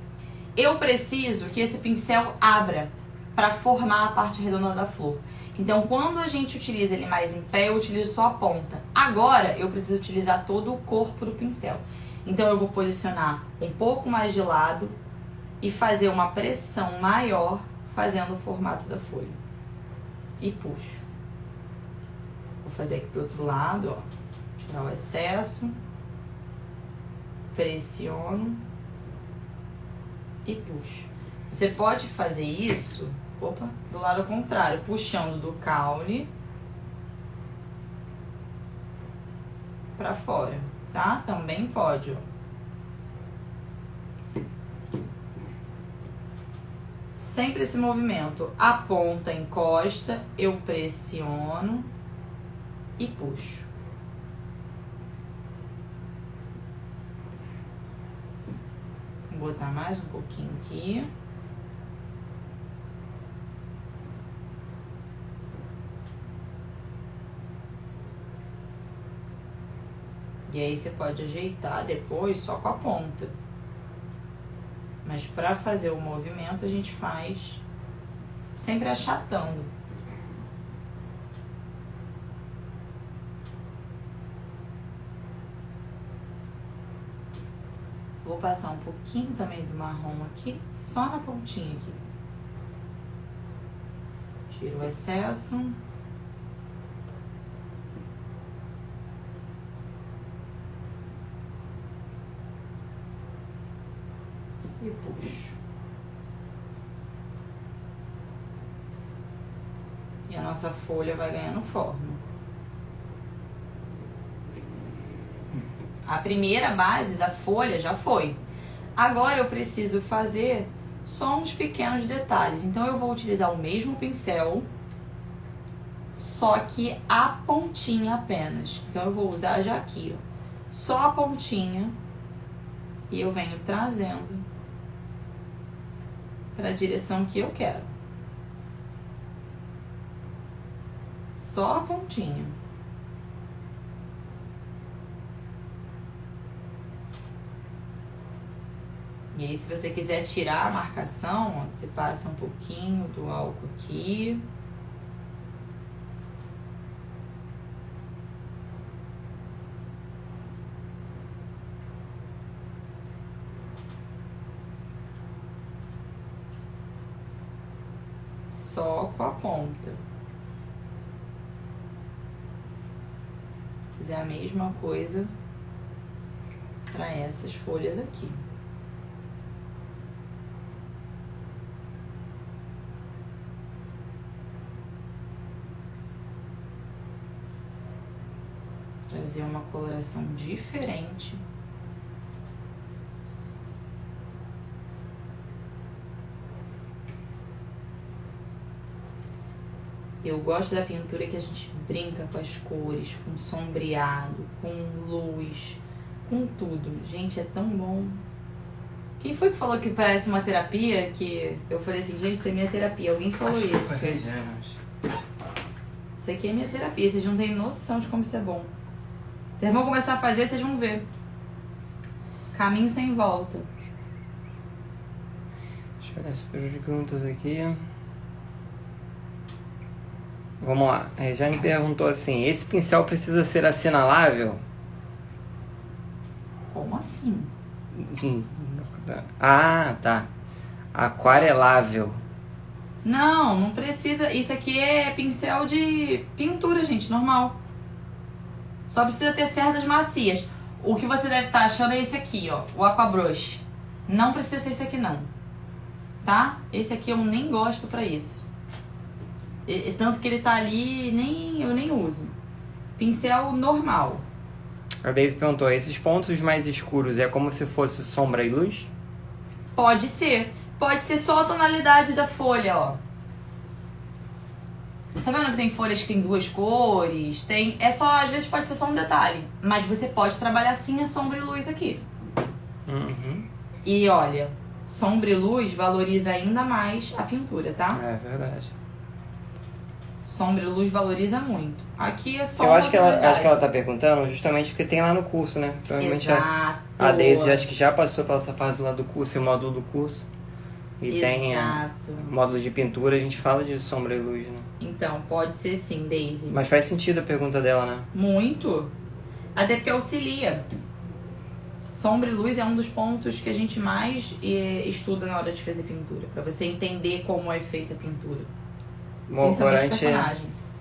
Eu preciso que esse pincel abra para formar a parte redonda da flor. Então quando a gente utiliza ele mais em pé, eu utilizo só a ponta. Agora eu preciso utilizar todo o corpo do pincel. Então eu vou posicionar um pouco mais de lado e fazer uma pressão maior fazendo o formato da folha. E puxo. Vou fazer aqui pro outro lado, ó. Tirar o excesso. Pressiono. E puxo. Você pode fazer isso, do lado contrário, puxando do caule pra fora, tá? Também pode, ó. Sempre esse movimento, a ponta encosta, eu pressiono e puxo. Vou botar mais um pouquinho aqui. E aí você pode ajeitar depois só com a ponta. Mas pra fazer o movimento a gente faz sempre achatando. Vou passar um pouquinho também do marrom aqui, só na pontinha aqui. Tiro o excesso. E puxo. E a nossa folha vai ganhando forma. A primeira base da folha já foi. Agora eu preciso fazer só uns pequenos detalhes. Então eu vou utilizar o mesmo pincel, só que a pontinha apenas. Então eu vou usar já aqui, ó, só a pontinha. E eu venho trazendo para a direção que eu quero. Só a pontinha. E aí, se você quiser tirar a marcação, ó, você passa um pouquinho do álcool aqui. Só com a ponta. Fazer a mesma coisa para essas folhas aqui. Trazer uma coloração diferente. Eu gosto da pintura que a gente brinca com as cores, com sombreado, com luz, com tudo. Gente, é tão bom. Quem foi que falou que parece uma terapia? Que eu falei assim, gente, isso é minha terapia. Alguém falou isso. Isso aqui é minha terapia. Vocês não têm noção de como isso é bom. Vocês vão começar a fazer, vocês vão ver. Caminho sem volta. Deixa eu olhar as perguntas aqui. Vamos lá. A Rejane perguntou assim: esse pincel precisa ser assinalável? Como assim? Ah, tá. Aquarelável. Não, não precisa. Isso aqui é pincel de pintura, gente, normal. Só precisa ter cerdas macias. O que você deve estar achando é esse aqui, ó, o Aquabrush. Não precisa ser esse aqui, não. Tá? Esse aqui eu nem gosto pra isso. Tanto que ele tá ali, eu nem uso. Pincel normal. A Daisy perguntou: esses pontos mais escuros é como se fosse sombra e luz? Pode ser. Pode ser só a tonalidade da folha, ó. Tá vendo que tem folhas que tem duas cores? É só, às vezes pode ser só um detalhe. Mas você pode trabalhar sim a sombra e luz aqui. Uhum. E olha, sombra e luz valoriza ainda mais a pintura, tá? É verdade. Sombra e luz valoriza muito. Aqui é só eu acho que ela tonalidade. tá perguntando justamente porque tem lá no curso, né? Provavelmente Exato. a Daisy acho que já passou pela essa fase lá do curso, o módulo do curso. E tem módulo de pintura, a gente fala de sombra e luz, né? Então, pode ser sim, Daisy. Mas faz sentido a pergunta dela, né? Muito. Até porque auxilia. Sombra e luz é um dos pontos que a gente mais estuda na hora de fazer pintura. Pra você entender como é feita a pintura. Bom,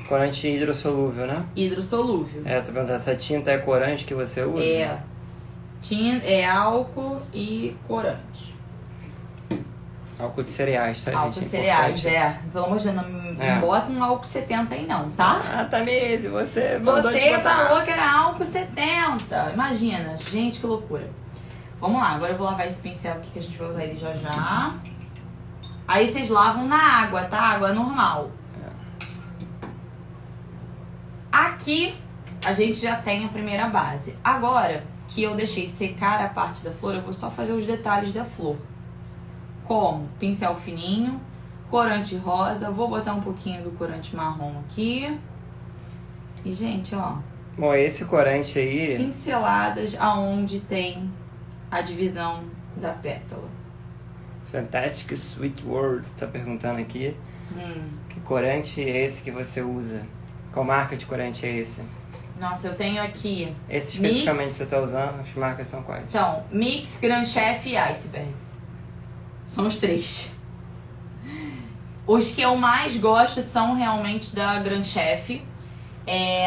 corante hidrossolúvel, né? Hidrossolúvel. Tô perguntando, essa tinta é corante que você usa? É álcool e corante. Álcool de cereais, tá, álcool gente? De cereais, Pelo amor de Deus, não bota um álcool 70 aí não, tá? Ah, Tamires, você falou que era álcool 70. Imagina, gente, que loucura. Vamos lá, agora eu vou lavar esse pincel aqui que a gente vai usar ele já já. Aí vocês lavam na água, tá? Água normal. Aqui a gente já tem a primeira base. Agora que eu deixei secar a parte da flor, eu vou só fazer os detalhes da flor. Como? Pincel fininho, corante rosa, vou botar um pouquinho do corante marrom aqui. E, gente, ó. Bom, esse corante aí... Pinceladas aonde tem a divisão da pétala. Fantastic Sweet World tá perguntando aqui. Que corante é esse que você usa? Qual marca de corante é esse? Nossa, eu tenho aqui... Esse especificamente você tá usando? As marcas são quais? Então, Mix, Grand Chef e Iceberg. São os 3. Os que eu mais gosto são realmente da Grand Chef.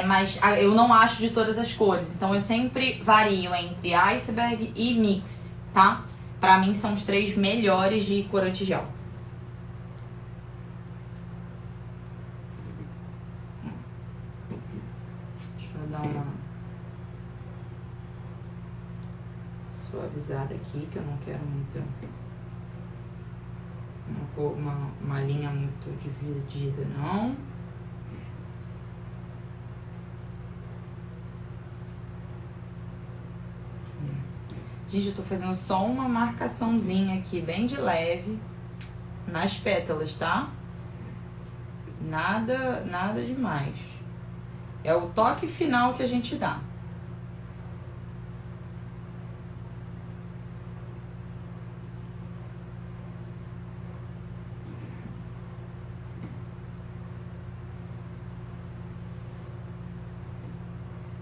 Mas eu não acho de todas as cores. Então eu sempre vario entre Iceberg e Mix, tá? Pra mim são os 3 melhores de corante gel. Deixa eu dar uma suavizada aqui, que eu não quero muito... Uma linha muito dividida, não. Gente, eu tô fazendo só uma marcaçãozinha aqui, bem de leve, nas pétalas, tá? Nada demais. É o toque final que a gente dá.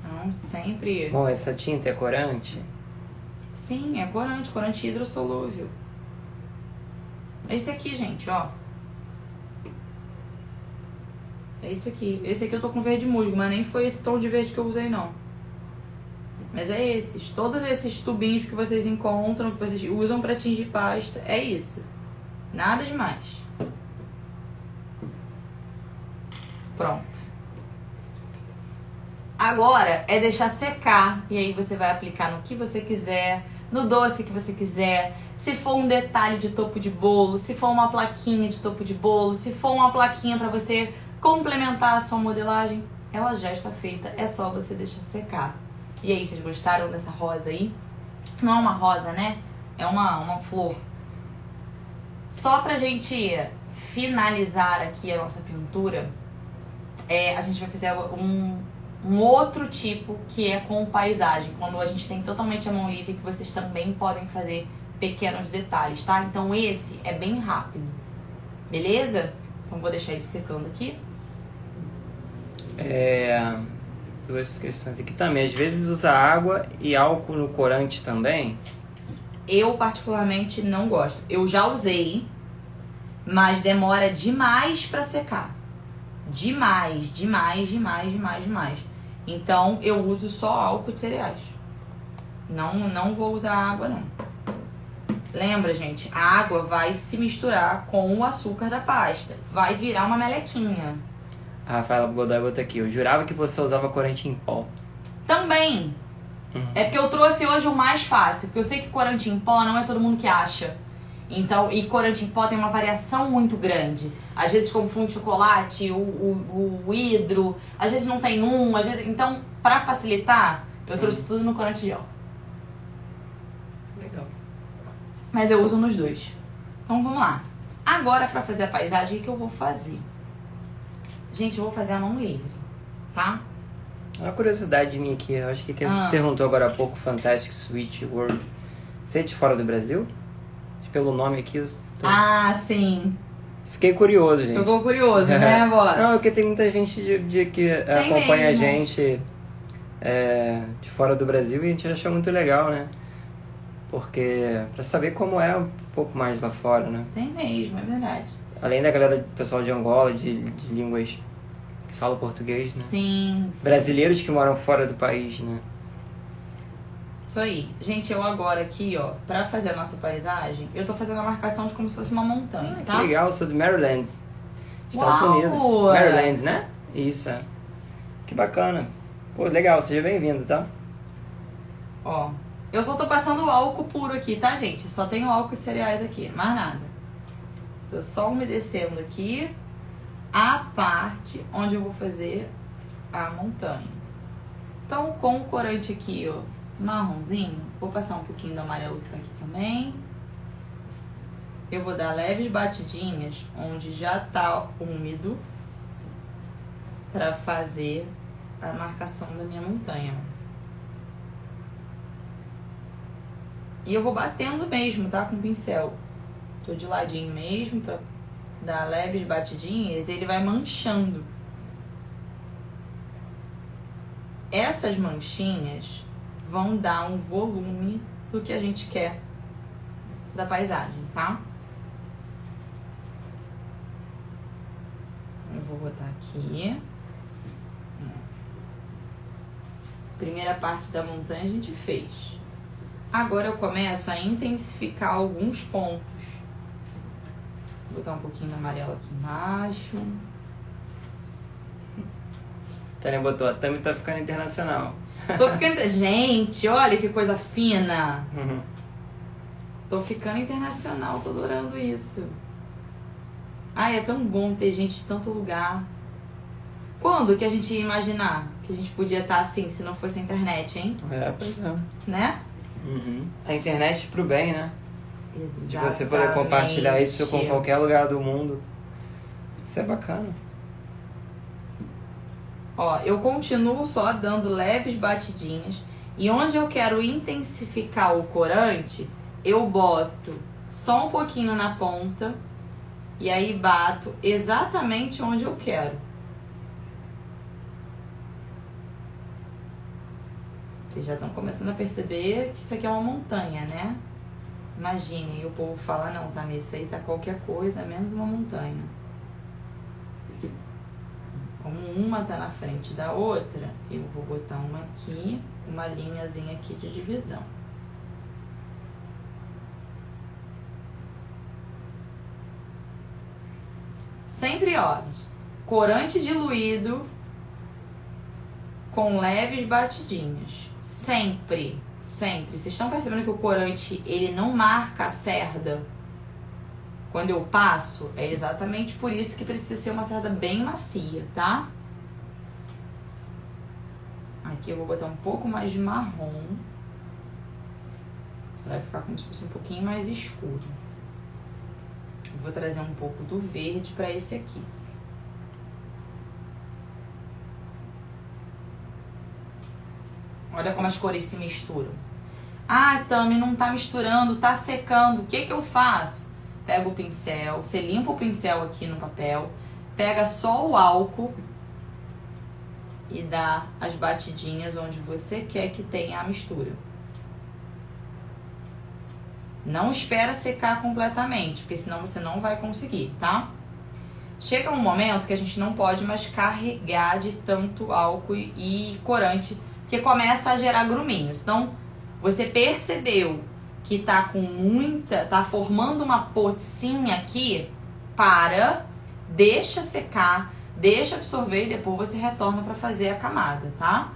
Então, sempre... Bom, essa tinta é corante? Sim, é corante hidrossolúvel. Esse aqui, gente, ó. É esse aqui. Esse aqui eu tô com verde musgo, mas nem foi esse tom de verde que eu usei, não. Mas é esses. Todos esses tubinhos que vocês encontram, que vocês usam pra tingir pasta, é isso. Nada demais. Pronto. Agora é deixar secar e aí você vai aplicar no que você quiser, no doce que você quiser. Se for um detalhe de topo de bolo, se for uma plaquinha de topo de bolo, se for uma plaquinha para você complementar a sua modelagem, ela já está feita, é só você deixar secar. E aí, vocês gostaram dessa rosa aí? Não é uma rosa, né? É uma flor. Só pra gente finalizar aqui a nossa pintura, a gente vai fazer um outro tipo que é com paisagem, quando a gente tem totalmente a mão livre, que vocês também podem fazer pequenos detalhes, tá? Então esse é bem rápido, beleza? Então vou deixar ele secando aqui. Duas questões aqui também. Às vezes usa água e álcool no corante também? Eu particularmente não gosto. Eu já usei, mas demora demais pra secar. Demais. Então eu uso só álcool de cereais. Não vou usar água, não. Lembra, gente? A água vai se misturar com o açúcar da pasta. Vai virar uma melequinha. A Rafaela Godoy botou aqui. Eu jurava que você usava corante em pó. Também. É porque eu trouxe hoje o mais fácil. Porque eu sei que corante em pó não é todo mundo que acha. Então, e corante em pó tem uma variação muito grande. Às vezes confunde chocolate, o hidro. Às vezes não tem às vezes... Então, pra facilitar, eu trouxe tudo no corante gel. Legal. Mas eu uso nos dois. Então, vamos lá. Agora, pra fazer a paisagem, o que eu vou fazer? Gente, eu vou fazer a mão livre, tá? Uma curiosidade minha aqui. Eu acho que quem perguntou agora há pouco, Fantastic Sweet World. Você é de fora do Brasil? Pelo nome aqui... Sim. Fiquei curioso, gente. Ficou curioso, né, boss? Não, porque tem muita gente que acompanha mesmo. A gente de fora do Brasil e a gente acha muito legal, né? Porque pra saber como é um pouco mais lá fora, né? Tem mesmo, é verdade. Além da galera, pessoal de Angola, de línguas que falam português, né? Sim. Brasileiros que moram fora do país, né? Isso aí. Gente, eu agora aqui, ó, pra fazer a nossa paisagem, eu tô fazendo a marcação de como se fosse uma montanha, tá? Que legal, eu sou do Maryland, Estados Unidos. Maryland, né? Isso, é. Que bacana. Pô, legal, seja bem-vindo, tá? Ó, eu só tô passando álcool puro aqui, tá, gente? Só tenho álcool de cereais aqui, mais nada. Tô só umedecendo aqui a parte onde eu vou fazer a montanha. Então, com o corante aqui, ó, marronzinho. Vou passar um pouquinho do amarelo que tá aqui também. Eu vou dar leves batidinhas onde já tá úmido pra fazer a marcação da minha montanha. E eu vou batendo mesmo, tá? Com o pincel. Tô de ladinho mesmo pra dar leves batidinhas e ele vai manchando. Essas manchinhas vão dar um volume do que a gente quer da paisagem, tá? Eu vou botar aqui. Primeira parte da montanha a gente fez. Agora eu começo a intensificar alguns pontos. Vou botar um pouquinho de amarelo aqui embaixo. Tânia botou, a Tami tá ficando internacional. Tô ficando... Gente, olha que coisa fina. Uhum. Tô ficando internacional, tô adorando isso. Ai, é tão bom ter gente de tanto lugar. Quando que a gente ia imaginar que a gente podia estar assim se não fosse a internet, hein? Pois é. Né? Uhum. A internet pro bem, né? Exatamente. De você poder compartilhar isso com qualquer lugar do mundo. Isso é bacana. Ó, eu continuo só dando leves batidinhas. E onde eu quero intensificar o corante, eu boto só um pouquinho na ponta. E aí bato exatamente onde eu quero. Vocês já estão começando a perceber que isso aqui é uma montanha, né? Imaginem, e o povo fala, não, tá, isso aí tá qualquer coisa, menos uma montanha. Como uma tá na frente da outra, eu vou botar uma aqui, uma linhazinha aqui de divisão. Sempre, ó, corante diluído com leves batidinhas. Sempre, sempre. Vocês estão percebendo que o corante, ele não marca a cerda quando eu passo? É exatamente por isso que precisa ser uma cerda bem macia, tá? Aqui eu vou botar um pouco mais de marrom. Vai ficar como se fosse um pouquinho mais escuro. Eu vou trazer um pouco do verde para esse aqui. Olha como as cores se misturam. Ah, Tami, não tá misturando, tá secando. O que que eu faço? Pega o pincel, você limpa o pincel aqui no papel, pega só o álcool e dá as batidinhas onde você quer que tenha a mistura. Não espera secar completamente, porque senão você não vai conseguir, tá? Chega um momento que a gente não pode mais carregar de tanto álcool e corante, porque começa a gerar gruminhos. Então, você percebeu que tá com muita, tá formando uma pocinha aqui, deixa secar, deixa absorver e depois você retorna para fazer a camada, tá?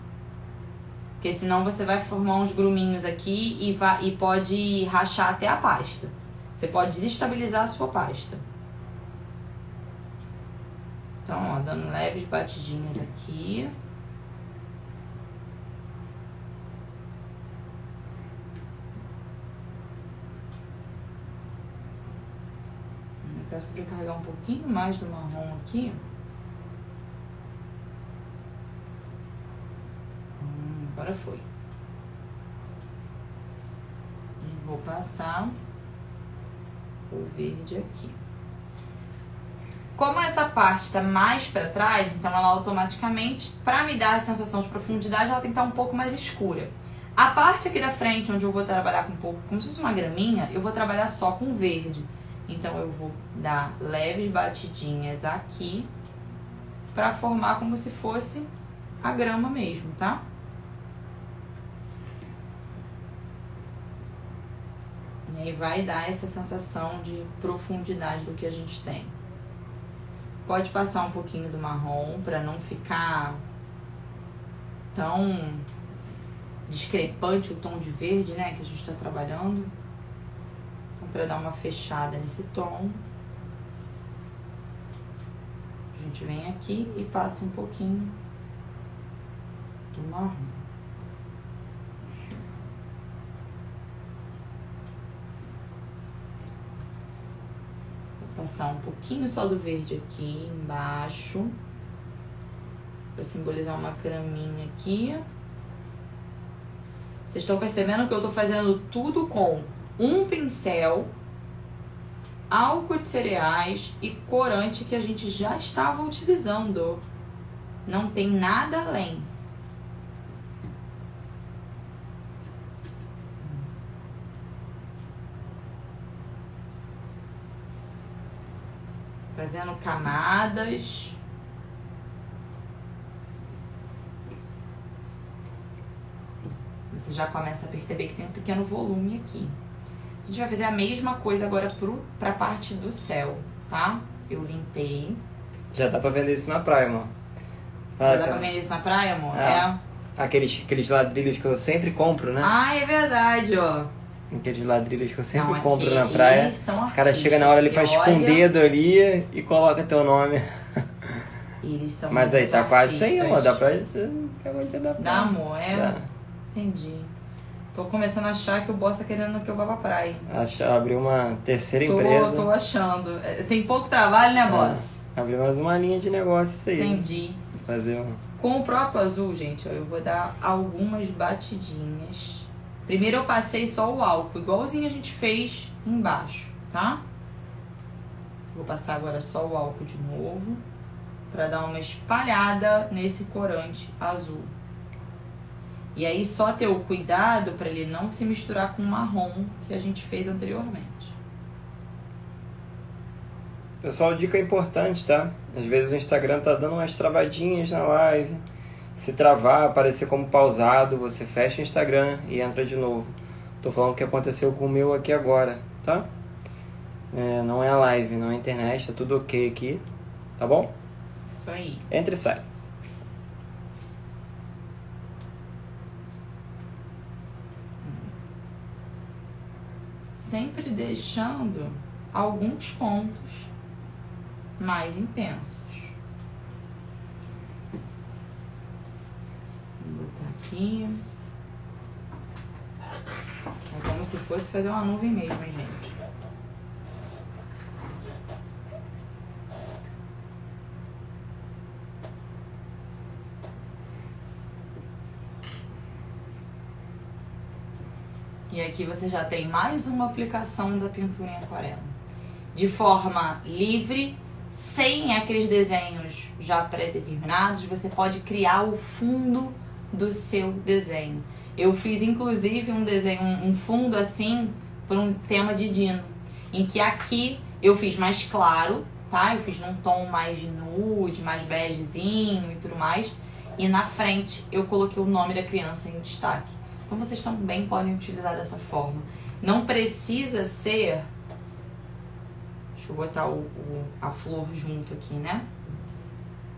Porque senão você vai formar uns gruminhos aqui e pode rachar até a pasta. Você pode desestabilizar a sua pasta. Então, ó, dando leves batidinhas aqui. Eu quero sobrecarregar um pouquinho mais do marrom aqui. Agora foi. E vou passar o verde aqui. Como essa parte está mais para trás, então ela automaticamente, para me dar a sensação de profundidade, ela tem que estar um pouco mais escura. A parte aqui da frente, onde eu vou trabalhar com um pouco, como se fosse uma graminha, eu vou trabalhar só com verde. Então eu vou dar leves batidinhas aqui para formar como se fosse a grama mesmo, tá? E aí vai dar essa sensação de profundidade do que a gente tem. Pode passar um pouquinho do marrom para não ficar tão discrepante o tom de verde, né, que a gente está trabalhando. Então, para dar uma fechada nesse tom, a gente vem aqui e passa um pouquinho do marrom. passar um pouquinho só do verde aqui embaixo. Pra simbolizar uma graminha aqui. Vocês estão percebendo que eu tô fazendo tudo com um pincel, álcool de cereais e corante que a gente já estava utilizando. Não tem nada além. Fazendo camadas. Você já começa a perceber que tem um pequeno volume aqui. A gente vai fazer a mesma coisa agora pra parte do céu, tá? Eu limpei. Já dá pra vender isso na praia, amor. Já dá pra vender isso na praia, amor? É. Aqueles ladrilhos que eu sempre compro, né? Ah, é verdade, ó. Aqueles ladrilhos que eu sempre Não, compro na praia. São o cara chega na hora, ele faz com o dedo ali e coloca teu nome. Eles são Mas aí tá artistas. quase isso aí, amor. Dá pra adaptar. Dá, amor, é? Dá. Entendi. Tô começando a achar que o boss tá querendo que eu vá pra praia. Abriu uma terceira empresa. Tô achando. Tem pouco trabalho, né, boss? Abriu mais uma linha de negócio aí. Entendi. Fazer Com o próprio azul, gente, ó, eu vou dar algumas batidinhas. Primeiro eu passei só o álcool, igualzinho a gente fez embaixo, tá? Vou passar agora só o álcool de novo, pra dar uma espalhada nesse corante azul. E aí só ter o cuidado pra ele não se misturar com o marrom que a gente fez anteriormente. Pessoal, dica importante, tá? Às vezes o Instagram tá dando umas travadinhas na live. Se travar, aparecer como pausado, você fecha o Instagram e entra de novo. Tô falando o que aconteceu com o meu aqui agora, tá? Não é a live, não é a internet, tá tudo ok aqui, tá bom? Isso aí. Entra e sai. Sempre deixando alguns pontos mais intensos. Vou botar aqui. É como se fosse fazer uma nuvem mesmo, hein, gente? E aqui você já tem mais uma aplicação da pintura em aquarela. De forma livre, sem aqueles desenhos já pré-determinados, você pode criar o fundo do seu desenho. Eu fiz inclusive um desenho, um fundo assim, por um tema de Dino, em que aqui eu fiz mais claro, tá? Eu fiz num tom mais nude, mais begezinho e tudo mais. E na frente eu coloquei o nome da criança em destaque. Então vocês também podem utilizar dessa forma. Não precisa ser... Deixa eu botar a flor junto aqui, né?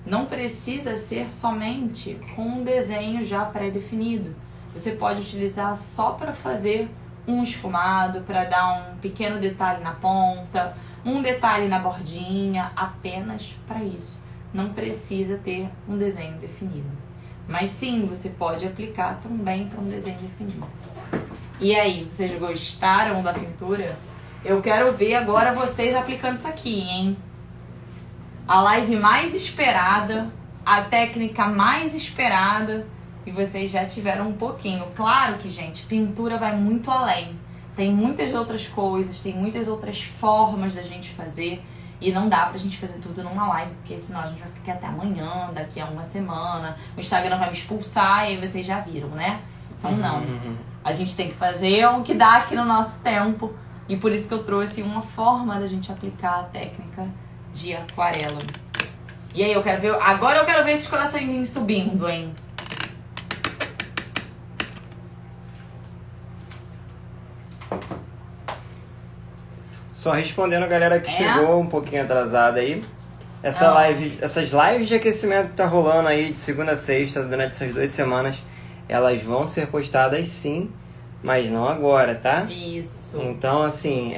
Não precisa ser somente com um desenho já pré-definido. Você pode utilizar só para fazer um esfumado, para dar um pequeno detalhe na ponta, um detalhe na bordinha, apenas para isso. Não precisa ter um desenho definido. Mas sim, você pode aplicar também para um desenho definido. E aí, vocês gostaram da pintura? Eu quero ver agora vocês aplicando isso aqui, hein? A live mais esperada, a técnica mais esperada, e vocês já tiveram um pouquinho. Claro que, gente, pintura vai muito além. Tem muitas outras coisas, tem muitas outras formas da gente fazer. E não dá pra gente fazer tudo numa live, porque senão a gente vai ficar até amanhã, daqui a uma semana. O Instagram vai me expulsar e aí vocês já viram, né? Então não. A gente tem que fazer o que dá aqui no nosso tempo. E por isso que eu trouxe uma forma da gente aplicar a técnica de aquarela. E aí, agora eu quero ver esses coraçõezinhos subindo, hein? Só respondendo a galera que chegou um pouquinho atrasada aí. Essas lives de aquecimento que tá rolando aí de segunda a sexta durante essas 2 semanas, elas vão ser postadas sim, mas não agora, tá? Isso. Então, assim,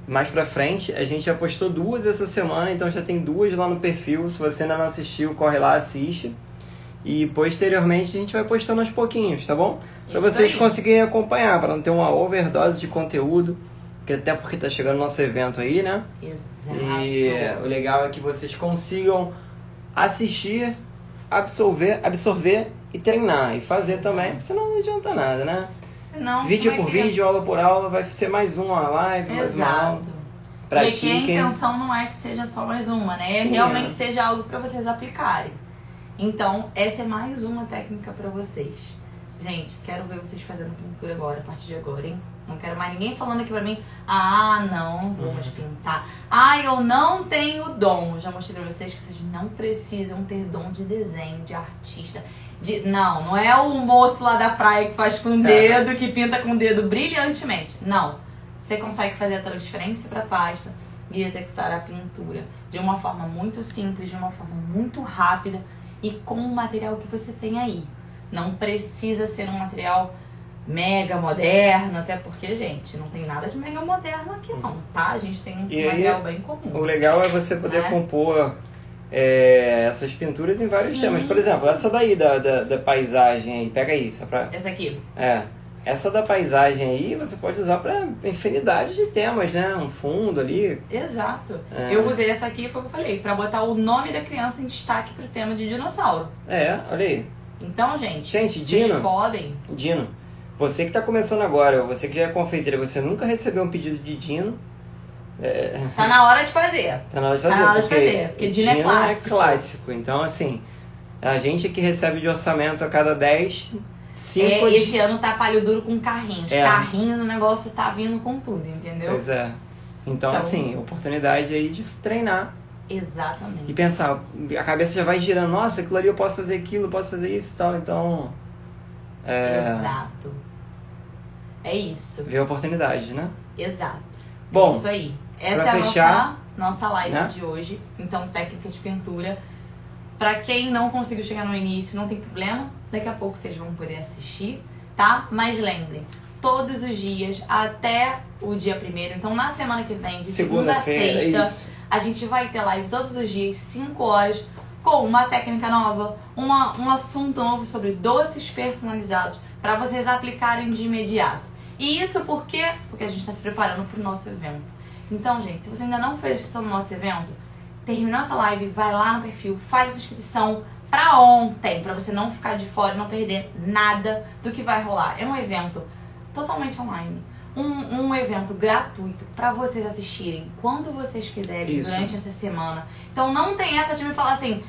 mais pra frente, a gente já postou 2 essa semana, então já tem 2 lá no perfil. Se você ainda não assistiu, corre lá, assiste. E posteriormente a gente vai postando aos pouquinhos, tá bom? Pra vocês conseguirem acompanhar, para não ter uma overdose de conteúdo. até porque tá chegando o nosso evento aí, né? Exato. E o legal é que vocês consigam assistir, absorver e treinar. E fazer também, senão não adianta nada, né? Senão, Vídeo por vídeo, aula por aula, vai ser mais uma live, mais uma aula. E aqui a intenção não é que seja só mais uma, né? Sim, realmente seja algo para vocês aplicarem. Então, essa é mais uma técnica para vocês. Gente, quero ver vocês fazendo pintura agora, a partir de agora, hein? Não quero mais ninguém falando aqui pra mim, não vou mais pintar. Eu não tenho dom. Eu já mostrei pra vocês que vocês não precisam ter dom de desenho, de artista. Não é o moço lá da praia que faz com o dedo, que pinta com o dedo brilhantemente. Não. Você consegue fazer a transferência pra pasta e executar a pintura de uma forma muito simples, de uma forma muito rápida e com o material que você tem aí. Não precisa ser um material mega moderno, até porque, gente, não tem nada de mega moderno aqui não, tá? A gente tem um material bem comum. O legal é você poder compor essas pinturas em vários temas. Por exemplo, essa daí da paisagem aí, pega aí, só pra... Essa aqui. Essa da paisagem aí você pode usar pra infinidade de temas, né? Um fundo ali. Exato. Eu usei essa aqui, foi o que eu falei, pra botar o nome da criança em destaque pro tema de dinossauro. Olha aí. Então, gente vocês Dino, podem... Dino, você que tá começando agora, você que já é confeiteira, você nunca recebeu um pedido de Dino. Tá na hora de fazer. Tá na hora de fazer. Porque Dino é clássico. É clássico. Então, assim, a gente que recebe de orçamento a cada 10, 5... Esse ano tá palho duro com carrinhos. Carrinhos, o negócio tá vindo com tudo, entendeu? Pois é. Então, assim, oportunidade aí de treinar. Exatamente. E pensar, a cabeça já vai girando, nossa, aquilo ali eu posso fazer aquilo, eu posso fazer isso e tal, então... Exato. É isso. Ver a oportunidade, né? Exato. Bom, é isso aí. Essa é a nossa live de hoje. Então, técnica de pintura. Pra quem não conseguiu chegar no início, não tem problema. Daqui a pouco vocês vão poder assistir, tá? Mas lembrem, todos os dias, até o dia 1º. Então, na semana que vem, de segunda a sexta, a gente vai ter live todos os dias, 5 horas, com uma técnica nova, um assunto novo sobre doces personalizados, para vocês aplicarem de imediato. E isso por quê? Porque a gente está se preparando para o nosso evento. Então, gente, se você ainda não fez inscrição no nosso evento, terminou essa live, vai lá no perfil, faz inscrição para ontem, para você não ficar de fora e não perder nada do que vai rolar. É um evento totalmente online. Um evento gratuito para vocês assistirem quando vocês quiserem durante essa semana. Então não tem essa de me falar assim,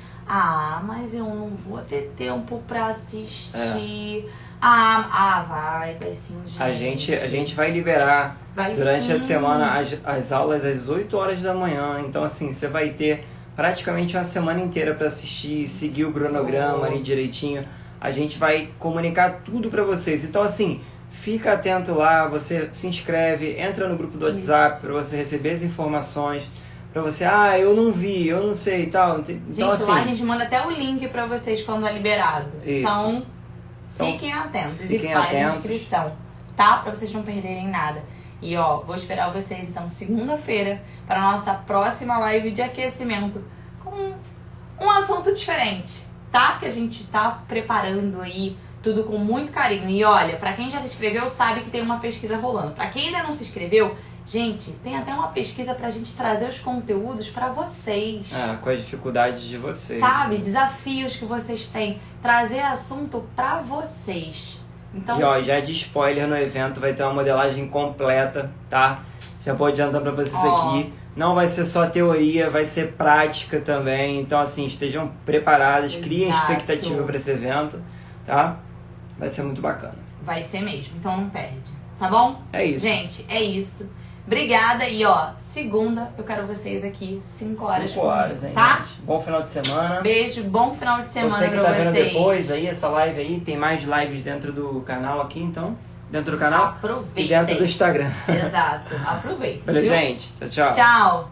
mas eu não vou ter tempo para assistir. Vai sim, gente. A gente vai liberar durante a semana as aulas às 8 horas da manhã. Então, assim, você vai ter praticamente uma semana inteira para assistir, seguir o cronograma ali direitinho. A gente vai comunicar tudo para vocês. Então, assim, fica atento lá, você se inscreve, entra no grupo do WhatsApp para você receber as informações. Pra você, eu não vi, eu não sei e tal. Então, gente, assim, lá a gente manda até o link pra vocês quando é liberado. Então, fiquem atentos e fazem a inscrição, tá? Pra vocês não perderem nada. E vou esperar vocês então segunda-feira para nossa próxima live de aquecimento com um assunto diferente, tá? Que a gente tá preparando aí tudo com muito carinho. E olha, pra quem já se inscreveu sabe que tem uma pesquisa rolando. Pra quem ainda não se inscreveu, gente, tem até uma pesquisa pra gente trazer os conteúdos pra vocês. Com as dificuldades de vocês. Sabe? Desafios que vocês têm. Trazer assunto pra vocês. Então... E já de spoiler, no evento vai ter uma modelagem completa, tá? Já vou adiantar pra vocês aqui. Não vai ser só teoria, vai ser prática também. Então, assim, estejam preparados, criem expectativa pra esse evento, tá? Vai ser muito bacana. Vai ser mesmo, então não perde. Tá bom? É isso. Gente, é isso. Obrigada e segunda eu quero vocês aqui 5 horas. 5 horas, hein, tá? gente? Bom final de semana. Beijo, bom final de semana você que pra tá vocês. vendo depois aí, essa live aí, tem mais lives dentro do canal aqui, então. Dentro do canal aproveitem. E dentro do Instagram. Exato, aproveitem. Valeu, gente. Tchau, tchau. Tchau.